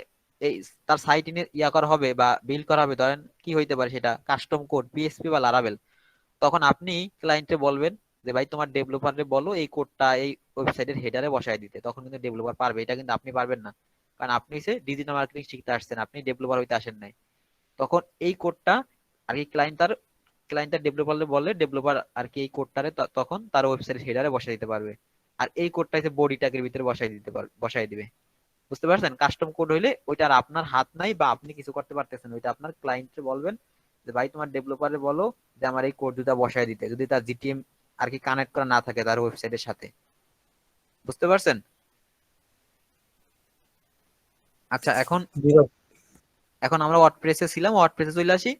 এই তার সাইট ইয়া করা হবে বা বিল্ড করা হবে, ধরেন কি হইতে পারে সেটা কাস্টম কোড পিএসপি বা লারাভেল, তখন আপনি ক্লায়েন্টে বলবেন যে ভাই তোমার ডেভেলপারে বলো এই কোডটা এই ওয়েবসাইটের হেডারে বসায় দিতে, তখন কিন্তু ডেভেলপার পারবে। এটা কিন্তু আপনি পারবেন না, কারণ আপনি হচ্ছে ডিজিটাল মার্কেটিং শিখতে আসছেন, আপনি ডেভেলপার হইতে আসেন নাই। তখন এই কোডটা আর কি ক্লায়েন্ট তার ডেভেলপারে বললে ডেভেলপার আর কি এই কোডটারে তখন তার ওয়েবসাইটের হেডারে বসাই দিতে পারবে। আর এই কোডটা হচ্ছে বডি ট্যাগের ভিতরে বসাই দিবে। বুঝতে পারছেন? কাস্টম কোড হইলে ওইটা আর আপনার হাত নাই বা আপনি কিছু করতে পারতেছেন, ওইটা আপনার ক্লায়েন্টকে বলবেন যে ভাই তোমার ডেভেলপারে বলো যে আমার এই কোড দুটা বসায় দিতে, যদি তার জিটিএম আর কি কানেক্ট করা না থাকে তার ওয়েবসাইটের সাথে। বুঝতে পারছেন? আচ্ছা, এখন জি ভাই। এখন আমরা ওয়ার্ডপ্রেসে ছিলাম, ওয়ার্ডপ্রেসে চলে আসি।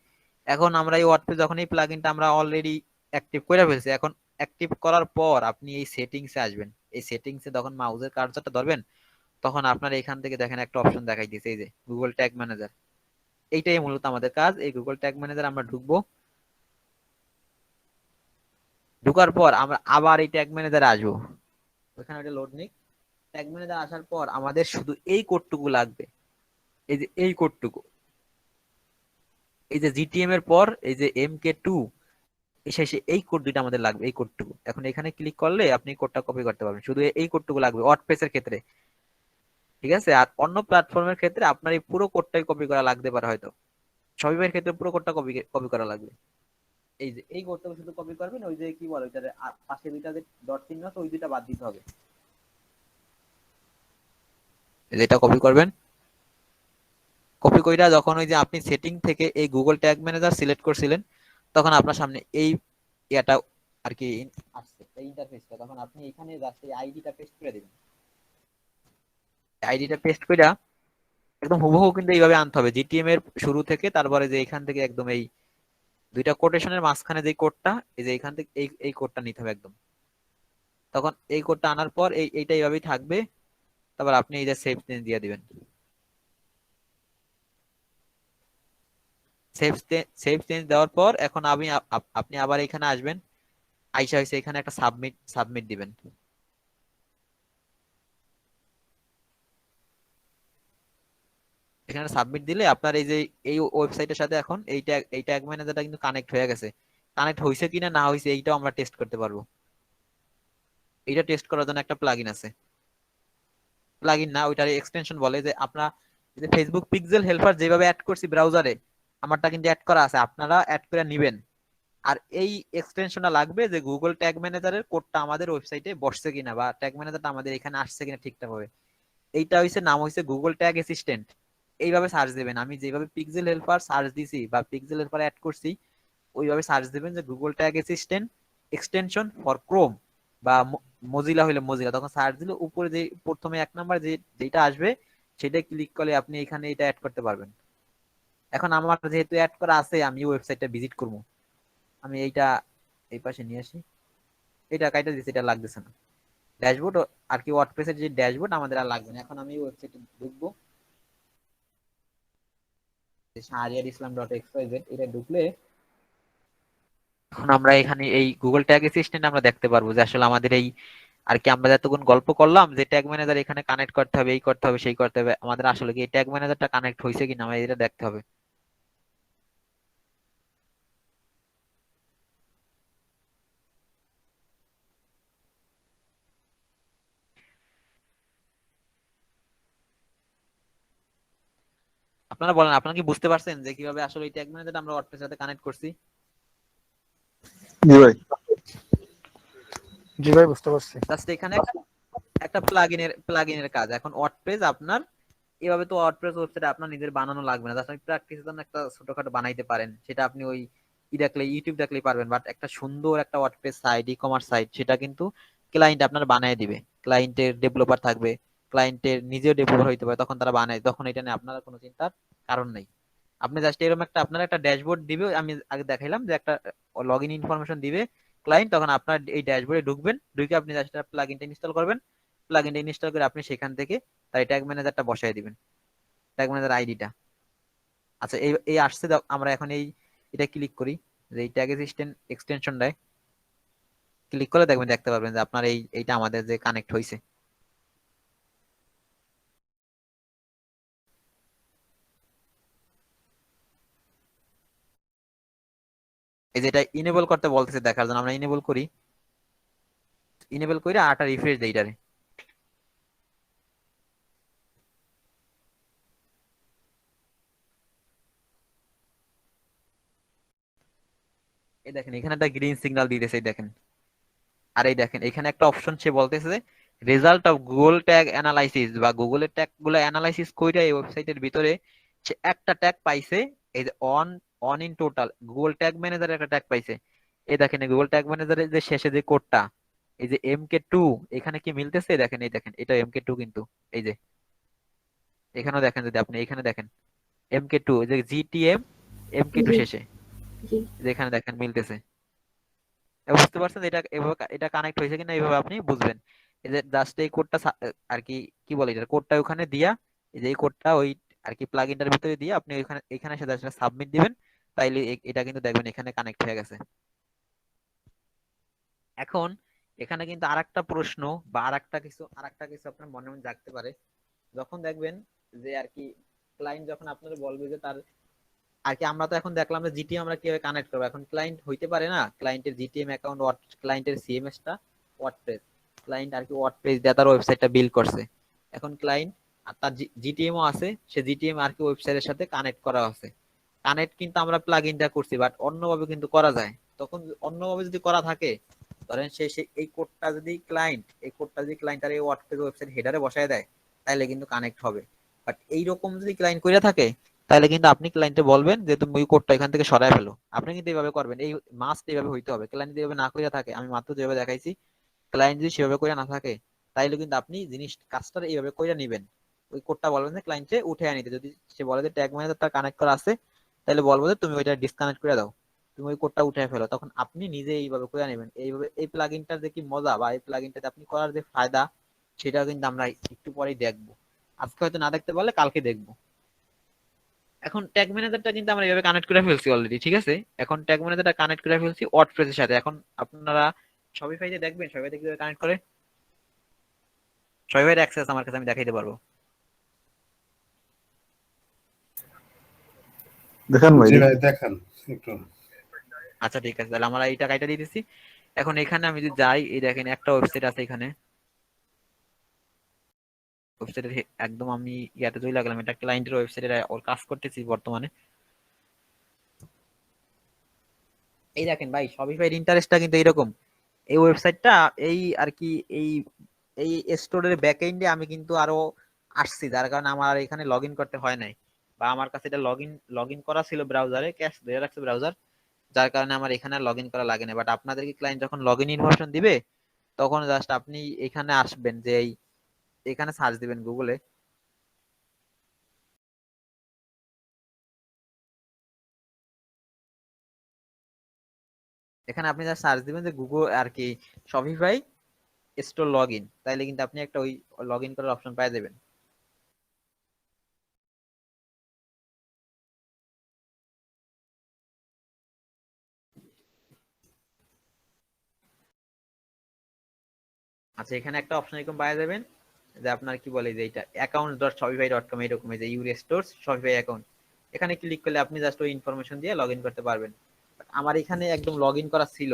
এখন আমরা এই ওয়ার্ডপ্রেস যখন এই প্লাগইনটা আমরা অলরেডি অ্যাক্টিভ করে ফেলছি, এখন অ্যাক্টিভ করার পর আপনি এই সেটিংসে আসবেন। এই সেটিংসে যখন মাউসের কার্সারটা ধরবেন, তখন আপনার এখান থেকে দেখেন একটা অপশন দেখাই দিয়েছে, এই যে গুগল ট্যাগ ম্যানেজার। এইটাই মূলত আমাদের কাজ। এই গুগল ট্যাগ ম্যানেজার আমরা ঢুকবো। ঢুকার পর আমরা আবার এই ট্যাগ ম্যানেজারে আসবো। ওখানে একটা লোড নিক। ট্যাগ ম্যানেজার আসার পর আমাদের শুধু এই কোডটুকু লাগবে, এই যে এই কোডটুকু, এই যে জিটিএম এর পর এই যে MK2 শেষে এই কোড দুইটা আমাদের লাগবে, এই কোডটুকু। এখন এখানে ক্লিক করলে আপনি কোডটা কপি করতে পারবেন, শুধু এই কোডটুকু লাগবে ওয়ার্ডপ্রেস এর ক্ষেত্রে। ঠিক আছে? আর অন্য প্ল্যাটফর্মের ক্ষেত্রে আপনার এই পুরো কোডটাই কপি করা লাগতে পারে, হয়তো শপিফাইয়ের ক্ষেত্রে পুরো কোডটা কপি কপি করা লাগবে। এই যে এই কোডটা শুধু কপি করবেন, ওই যে কি বলে ওইটার পাশে দুইটা যে ডট চিহ্ন আছে ওই দুইটা বাদ দিতে হবে। এই যে এটা কপি করবেন। কপি কইরা যখন ওই যে আপনি সেটিং থেকে এই গুগল ট্যাগ ম্যানেজার সিলেক্ট করছিলেন, তখন আপনার সামনে এই এটা আর কি আসছে এই ইন্টারফেসটা, তখন আপনি এখানে জাস্ট এই আইডিটা পেস্ট করে দিবেন। আইডিটা পেস্ট কইরা একদম হুবহু কিন্তু এইভাবে আনতে হবে জিটিএম এর শুরু থেকে, তারপরে যে এখান থেকে একদম এই দুইটা কোটেশনের মাঝখানে যে কোডটা, এই যে এখান থেকে এই কোডটা নিতে হবে একদম। তখন এই কোডটা আনার পর এইটা এইভাবেই থাকবে। তারপর আপনি এই যে সেভ চেঞ্জ দিয়ে দিবেন। সেভ চেঞ্জ দেওয়ার পর এখন আপনি আবার এখানে আসবেন। আইসা হয়েছে এখানে একটা সাবমিট দিবেন। এখানে সাবমিট দিলে আপনার এই যে এই ওয়েবসাইটের সাথে এখন এই ট্যাগ ম্যানেজারটা কিন্তু কানেক্ট হয়ে গেছে। কানেক্ট হয়েছে কিনা না হয়েছে এইটাও আমরা টেস্ট করতে পারবো। এইটা টেস্ট করার জন্য একটা প্লাগইন আছে, প্লাগইন না ওইটার এক্সটেনশন বলে, যে আপনারা যে ফেসবুক পিক্সেল হেল্পার যেভাবে অ্যাড করছি ব্রাউজারে, আমারটা কিন্তু অ্যাড করা আছে, আপনারা অ্যাড করে নেবেন। আর এই এক্সটেনশনটা লাগবে যে গুগল ট্যাগ ম্যানেজারের কোডটা আমাদের ওয়েবসাইটে বসছে কিনা বা ট্যাগ ম্যানেজারটা আমাদের এখানে আসছে কিনা ঠিকঠাক ভাবে। এইটা হইছে নাম হইছে গুগল ট্যাগ অ্যাসিস্ট্যান্ট। এইভাবে সার্চ দিবেন, আমি যেভাবে পিক্সেল হেল্পার সার্চ দিছি বা পিক্সেল হেল্পার অ্যাড করছি ওইভাবে সার্চ দিবেন যে Google tag assistant extension for Chrome বা মজিলা হইলে মজিলা, তখন সার্চ দিলে উপরে যে প্রথমে 1 নাম্বার যেটা আসবে সেটা ক্লিক করলে আপনি এখানে এটা অ্যাড করতে পারবেন। এখন আমার যেহেতু অ্যাড করা আছে আমি ওয়েবসাইটটা ভিজিট করবো। আমি এইটা এই পাশে নিয়ে আসি। এটা কাইটা দিচ্ছি, এটা লাগতেছে না। ড্যাশবোর্ড আর কি ওয়ার্ডপ্রেসের যে ড্যাশবোর্ড আমাদের আর লাগবে না। এখন আমি ওয়েবসাইটে ঢুকবো, shahriarislam.xyz এটা ঢুকলে এখন আমরা এখানে এই গুগল ট্যাগ অ্যাসিস্ট্যান্ট আমরা দেখতে পারবো যে আসলে আমাদের এই আর কি আমরা যতক্ষণ গল্প করলাম যে ট্যাগ ম্যানেজার এখানে কানেক্ট করতে হবে, এই করতে হবে, সেই করতে হবে, আমাদের আসলে কি এই ট্যাগ ম্যানেজারটা কানেক্ট হয়েছে কিনা আমাদের এটা দেখতে হবে। আপনারা বলেন, আপনারা কি বুঝতে পারছেন যে কিভাবে আসলে এই ট্যাগ ম্যানেজারটা আমরা ওয়ার্ডপ্রেসের সাথে কানেক্ট করছি? জি ভাই। জি ভাই, বুঝতে পারছি। জাস্ট এখানে একটা প্লাগইনের কাজ। এখন ওয়ার্ডপ্রেস আপনার এভাবে তো ওয়ার্ডপ্রেস ওয়েবসাইট আপনার নিজের বানানো লাগবে না, জাস্ট আপনি প্র্যাকটিসের জন্য একটা ছোটখাটো বানাইতে পারেন, সেটা আপনি ওই দেখলে ইউটিউব দেখলেই পারবেন। বাট একটা সুন্দর একটা WordPress site, e commerce site, সেটা কিন্তু ক্লায়েন্ট আপনার বানিয়ে দিবে। ক্লায়েন্টের ডেভেলপার থাকবে, ক্লায়েন্টের নিজেও ডেভেলপার হইতে পারে, তখন তারা বানায়, তখন এটা নিয়ে আপনার কোনো চিন্তার কারণ নেই। আপনি জাস্ট এরকম একটা আপনার একটা ড্যাশবোর্ড দিবে, আমি আগে দেখাইলাম যে একটা লগ ইন ইনফরমেশন দিবে ক্লায়েন্ট, তখন আপনার এই ড্যাশবোর্ডে ঢুকবেন, ঢুকে আপনি জাস্ট প্লাগইনটা ইনস্টল করবেন। প্লাগইনটা ইনস্টল করে আপনি সেখান থেকে তাই ট্যাগ ম্যানেজারটা বসায় দিবেন। ট্যাগ ম্যানেজার আইডিটা। আচ্ছা এই এই আসছে, আমরা এখন এই এটা ক্লিক করি, যে এই ট্যাগ এক্সটেনশনটায় ক্লিক করে দেখবেন, দেখতে পারবেন যে আপনার এইটা আমাদের যে কানেক্ট হয়েছে। এই যে এটা ইনেবল করতে বলতেছে দেখার জন্য, আমরা ইনেবল করি, ইনেবল করে আটা রিফ্রেশ দেই এটারে। এই দেখেন এখানে একটা গ্রিন সিগন্যাল দিতেছে, এই দেখেন। আর এই দেখেন এখানে একটা অপশন সে বলতেছে যে result of Google tag analysis, বা গুগলের ট্যাগ গুলো অ্যানালাইসিস কইরা এই ওয়েবসাইটের ভিতরে সে একটা ট্যাগ পাইছে। এই যে on on in total Google tag manager একটা ট্যাগ পাইছে। এই দেখেন গুগল ট্যাগ ম্যানেজারের যে শেষে যে কোডটা, এই যে MK2, এখানে কি মিলতেছে দেখেন, এই দেখেন এটা MK2 কিন্তু। এই যে এখানেও দেখেন, যদি আপনি এখানে দেখেন MK2, এই যে GTM MK2 জি শেষে, জি এই যে এখানে দেখেন মিলতেছে। বুঝতে পারছেন যে এটা এভাবে এটা কানেক্ট হয়েছে কিনা, এইভাবে আপনি বুঝবেন। এই যে জাস্ট এই কোডটা আর কি কি বলে এটা, কোডটা ওখানে দিয়া, এই যে এই কোডটা ওই আর কি প্লাগইনটার ভিতরে দিয়ে আপনি ওইখানে এখানে এসে জাস্ট সাবমিট দিবেন, তাইলে এটা কিন্তু দেখবেন এখানে কানেক্ট হয়ে গেছে। এখন এখানে কিন্তু আরেকটা প্রশ্ন বা আরেকটা কিছু আপনার মনে মনে জাগতে পারে, যখন দেখবেন যে আর কি ক্লায়েন্ট যখন আপনার বলবে যে তার আর কি, আমরা তো এখন দেখলাম যে জিটিএম আমরা কিভাবে কানেক্ট করবো। এখন ক্লায়েন্ট হইতে পারে না, ক্লায়েন্টের জিটিএম অ্যাকাউন্ট, ক্লায়েন্টের সিএমএস টা ওয়ার্ডপ্রেস, ক্লায়েন্ট আর কি ওয়ার্ডপ্রেস দিয়ে তার ওয়েবসাইটটা বিল্ড করছে। এখন ক্লায়েন্ট আর তার জিটিএম ও আছে, সে জিটিএম আর কি ওয়েবসাইটের সাথে কানেক্ট করা আছে। কানেক্ট কিন্তু আমরা প্লাগইনটা করছি, বাট অন্যভাবে কিন্তু করা যায়। তখন অন্যভাবে যদি করা থাকে, ধরেন সে এই কোডটা যদি ক্লায়েন্ট আর এই ওয়ার্ডপ্রেস ওয়েবসাইট হেডারে বসায় দেয়, তাহলে কিন্তু কানেক্ট হবে। বাট এইরকম যদি ক্লায়েন্ট করে থাকে, তাহলে কিন্তু আপনি ক্লায়েন্টে বলবেন যে তুমি ওই কোডটা এখান থেকে সরায় ফেলো। আপনি কিন্তু এইভাবে করবেন, এই মাস্ট এইভাবে হইতে হবে। ক্লায়েন্ট যদি এইভাবে না করে থাকে, আমি মাত্র যেভাবে দেখাইছি, ক্লায়েন্ট যদি সেভাবে করে না থাকে, তাইলে কিন্তু আপনি কাজটা এইভাবে করে নিবেন। ওই কোডটা বলবেন যে ক্লায়েন্টে উঠে নিতে, যদি সে বলে যে ট্যাগ ম্যানেজার তার কানেক্ট করা আছে, তাহলে বলবো যে তুমি ওইটা ডিসকানেক্ট করে দাও, তুমি ওই কোডটা উঠে ফেলো। তখন আপনি নিজে এইভাবে করে নেবেন। এইভাবে এই প্লাগইনটার যে কি মজা, বা এই প্লাগইনটাতে আপনি করার যে ফায়দা, সেটা কিন্তু আমরা একটু পরেই দেখবো। আজকে হয়তো না দেখতে পারলে কালকে দেখবো। এখন ট্যাগ ম্যানেজারটা কিন্তু আমরা এভাবে কানেক্ট করে ফেলছি অলরেডি, ঠিক আছে। এখন ট্যাগ ম্যানেজারটা কানেক্ট করে ফেলছি ওয়ার্ডপ্রেসের সাথে। এখন আপনারা শপিফাইতে দেখবেন, শপিফাইতে কিভাবে কানেক্ট করে, শপিফাইয়ের অ্যাক্সেস আমার কাছে, আমি দেখাইতে পারবো। দেখান ভাই জি দেখি। ভাই দেখান একটু। আচ্ছা ঠিক আছে, তাহলে আমরা এই টাকাটা দিয়ে দিচ্ছি। এখন এখানে আমি যদি যাই, এই দেখেন একটা ওয়েবসাইট আছে এখানে, ওয়েবসাইটের একদম আমি ইয়াতে চলে লাগলাম, এটা ক্লায়েন্টের ওয়েবসাইটে ওর কাজ করতেছি বর্তমানে। এই দেখেন ভাই, শপিফাইয়ের ইন্টারেস্টটা কিন্তু এরকম। এই ওয়েবসাইটটা এই আর কি এই এই স্টোরের ব্যাকএন্ডে আমি কিন্তু আরো আসছি, যার কারণে আমার আর এখানে লগ ইন করতে হয় নাই, বা আমার কাছে এটা লগ ইন করা ছিল ব্রাউজারে, ক্যাশ ধরে রাখছে ব্রাউজার, যার কারণে আমার এখানে লগ ইন করা লাগে না। বাট আপনাদেরকে ক্লায়েন্ট যখন লগ ইন ইনফরমেশন দিবে, তখন জাস্ট আপনি এখানে আসবেন, যে এখানে সার্চ দিবেন গুগলে, এখানে আপনি জাস্ট সার্চ দিবেন যে গুগল আর কি শপিফাই স্টোর লগ ইন, তাইলে কিন্তু আপনি একটা ওই লগ ইন করার অপশন পেয়ে যাবেন। আচ্ছা এখানে একটা অপশন এরকম পাওয়া যাবেন, যে আপনার কি বলে যে এটা accounts.shopify.com, এরকম এই যে ইউর স্টোর শপিফাই অ্যাকাউন্ট, এখানে ক্লিক করলে আপনি জাস্ট ওই ইনফরমেশন দিয়ে লগ ইন করতে পারবেন। But আমার এখানে একদম লগ ইন করা ছিল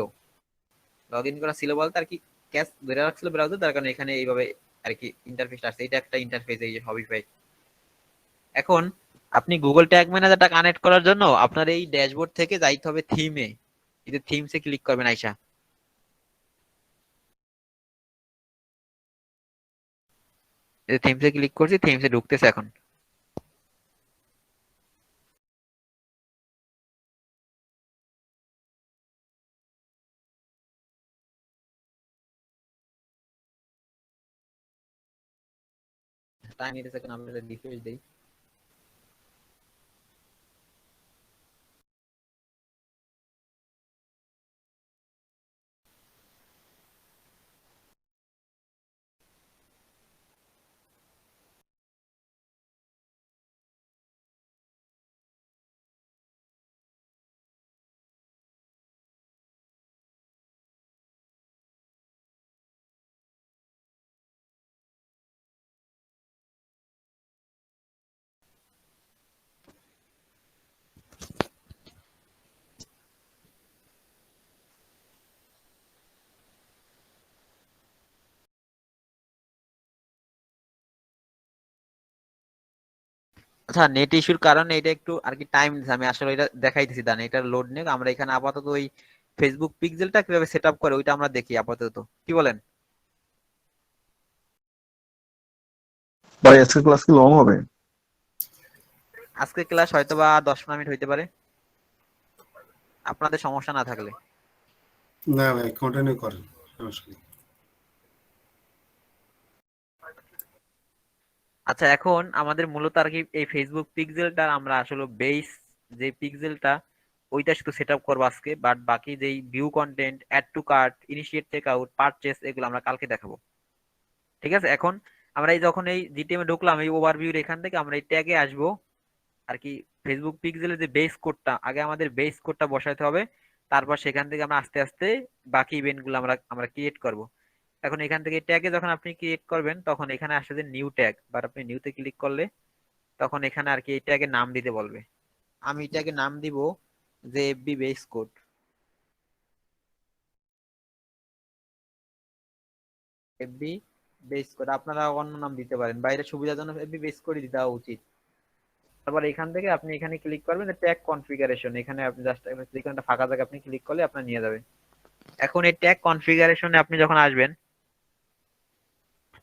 বলতে আর কি ক্যাশ ধরে রাখছিল ব্রাউজার, তার কারণে এখানে এইভাবে আর কি ইন্টারফেস আসছে। এটা একটা ইন্টারফেস এই যে শপিফাই। এখন আপনি গুগল ট্যাগ ম্যানেজারটা কানেক্ট করার জন্য আপনার এই ড্যাশবোর্ড থেকে যাইতে হবে থিমে, এই যে থিমসে ক্লিক করবেন আইসা, এই যে থিমসে ক্লিক করছি, থিমসে ঢুকতেছে এখন। টাইম নিতেছে, এখন আমরা রিফ্রেশ দিই। আচ্ছা, নেট ইস্যুর কারণে এটা একটু আর কি টাইম নিচ্ছে। আমি আসলে এটা দেখাইতেছি, দাঁড়ান এটার লোড নিয়ে আমরা এখানে আপাতত ওই ফেসবুক পিক্সেলটা কিভাবে সেট আপ করে ওইটা আমরা দেখি আপাতত, কি বলেন? ভাই আজকের ক্লাস কি লং হবে? আজকে ক্লাস হয়তো বা 10-15 মিনিট হইতে পারে, আপনাদের সমস্যা না থাকলে। না ভাই কন্টিনিউ করেন, সমস্যা নেই। আচ্ছা, এখন আমাদের মূলত আর কি এই ফেসবুক পিক্সেলটা আমরা আসলে বেস যে পিক্সেলটা ওইটা শুধু সেট আপ করবো আজকে, বাট বাকি যেই view content, add to cart, initiate checkout, purchase, এগুলো আমরা কালকে দেখাবো। ঠিক আছে, এখন আমরা এই যখন এই জিটিএম এ ঢুকলাম, এই ওভারভিউর এখান থেকে আমরা এই ট্যাগে আসবো আর কি। ফেসবুক পিক্সেলের যে বেস কোডটা, আগে আমাদের বেস কোডটা বসাইতে হবে, তারপর সেখান থেকে আমরা আস্তে আস্তে বাকি ইভেন্ট গুলো আমরা আমরা ক্রিয়েট করব। এখন এখান থেকে ট্যাগে যখন আপনি ক্রিয়েট করবেন, তখন এখানে আসে যে নিউ ট্যাগ, বা আপনি নিউতে ক্লিক করলে তখন এখানে আর কি এই ট্যাগে নাম দিতে বলবে। আমি এটাকে নাম দিব যে FB base code. FB base code, আপনারা অন্য নাম দিতে পারেন, বাইরে সুবিধাজনক এফবি বেস কোডই দেওয়া উচিত। তারপর এখান থেকে আপনি এখানে ক্লিক করবেন ট্যাগ কনফিগারেশন, এখানে আপনি জাস্ট ক্লিক করেন, একটা ফাঁকা জায়গা আপনি ক্লিক করলে আপনার নিয়ে যাবে। এখন এই ট্যাগ কনফিগারেশনে আপনি যখন আসবেন,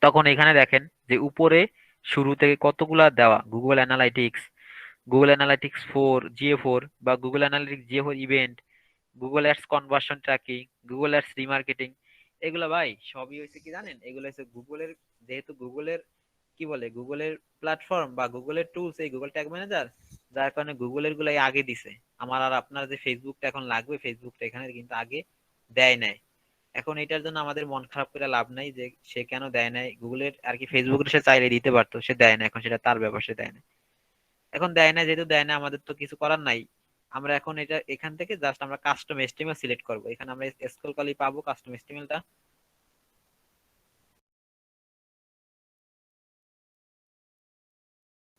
তখন এখানে দেখেন যে উপরে শুরু থেকে কতগুলা দেওয়া, Google analytics, Google analytics 4 GA4, বা Google analytics GA4 event, Google ads conversion tracking, Google ads remarketing. এগুলো ভাই সবই হয়েছে কি জানেন, এগুলো হচ্ছে গুগলের, যেহেতু গুগলের কি বলে, গুগলের প্ল্যাটফর্ম বা গুগলের টুলস, এই গুগল ট্যাগ ম্যানেজার, যার কারণে গুগলের গুলাই আগে দিছে। আমার আর আপনার যে ফেসবুকটা এখন লাগবে, ফেসবুকটা এখানে কিন্তু আগে দেয় নাই। এখন এটার জন্য আমাদের মন খারাপ করে লাভ নাই যে সে কেন দেয় নাই। গুগলের আর কি ফেসবুকের সে চাইলে দিতে পারতো, সে দেয় না, এখন সেটা তার ব্যাপার, সে দেয় না। এখন দেয় না, যেহেতু দেয় না, আমাদের তো কিছু করার নাই। আমরা এখন এটা এখান থেকে জাস্ট আমরা কাস্টম এসটিএমএল সিলেক্ট করব, এখানে আমরা স্ক্রল করলেই পাবো কাস্টম এসটিএমএলটা।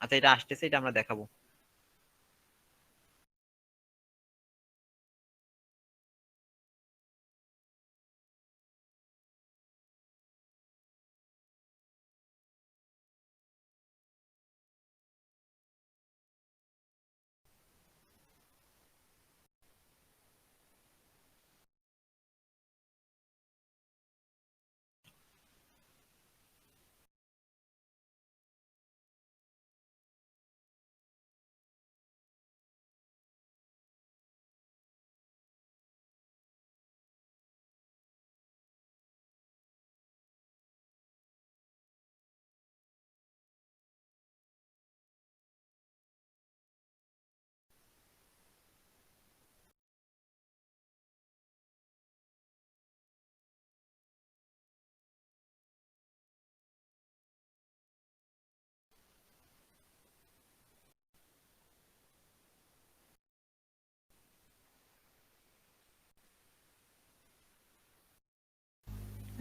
আচ্ছা, এটা আসতেছে, এটা আমরা দেখাবো।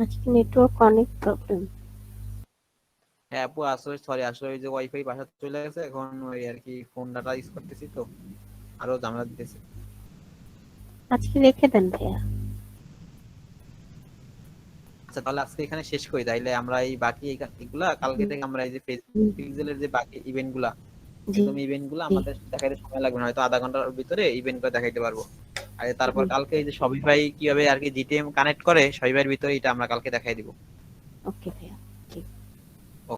আজকে নেটওয়ার্ক অনেক প্রবলেম। হ্যাঁ আপু, আসলে সরি, আসলে ওই যে ওয়াইফাই বাসা চলে গেছে, এখন ওই আর কি ফোন ডাটা ইউজ করতেছি তো, আরো ঝামেলা দিতেছে। আজকে রেখে দেন ভাইয়া। আচ্ছা, তাহলে আজকে এখানে শেষ করি, তাইলে আমরা এই বাকি এগুলা কালকে থেকে আমরা এই যে ফেসবুক পিক্সেলের যে বাকি ইভেন্ট গুলা, জি একদম ইভেন্ট গুলো জি আমাদের দেখাইতে সময় লাগবে না, হয়তো আধা ঘন্টার ভিতরে ইভেন্ট গুলো দেখাইতে পারবো। আর তারপর কালকে এই যে শপিফাই কিভাবে আর কি জিটিএম কানেক্ট করে শপিফাইয়ের ভিতরে, এটা আমরা কালকে দেখাই দিব। ওকে ভাইয়া।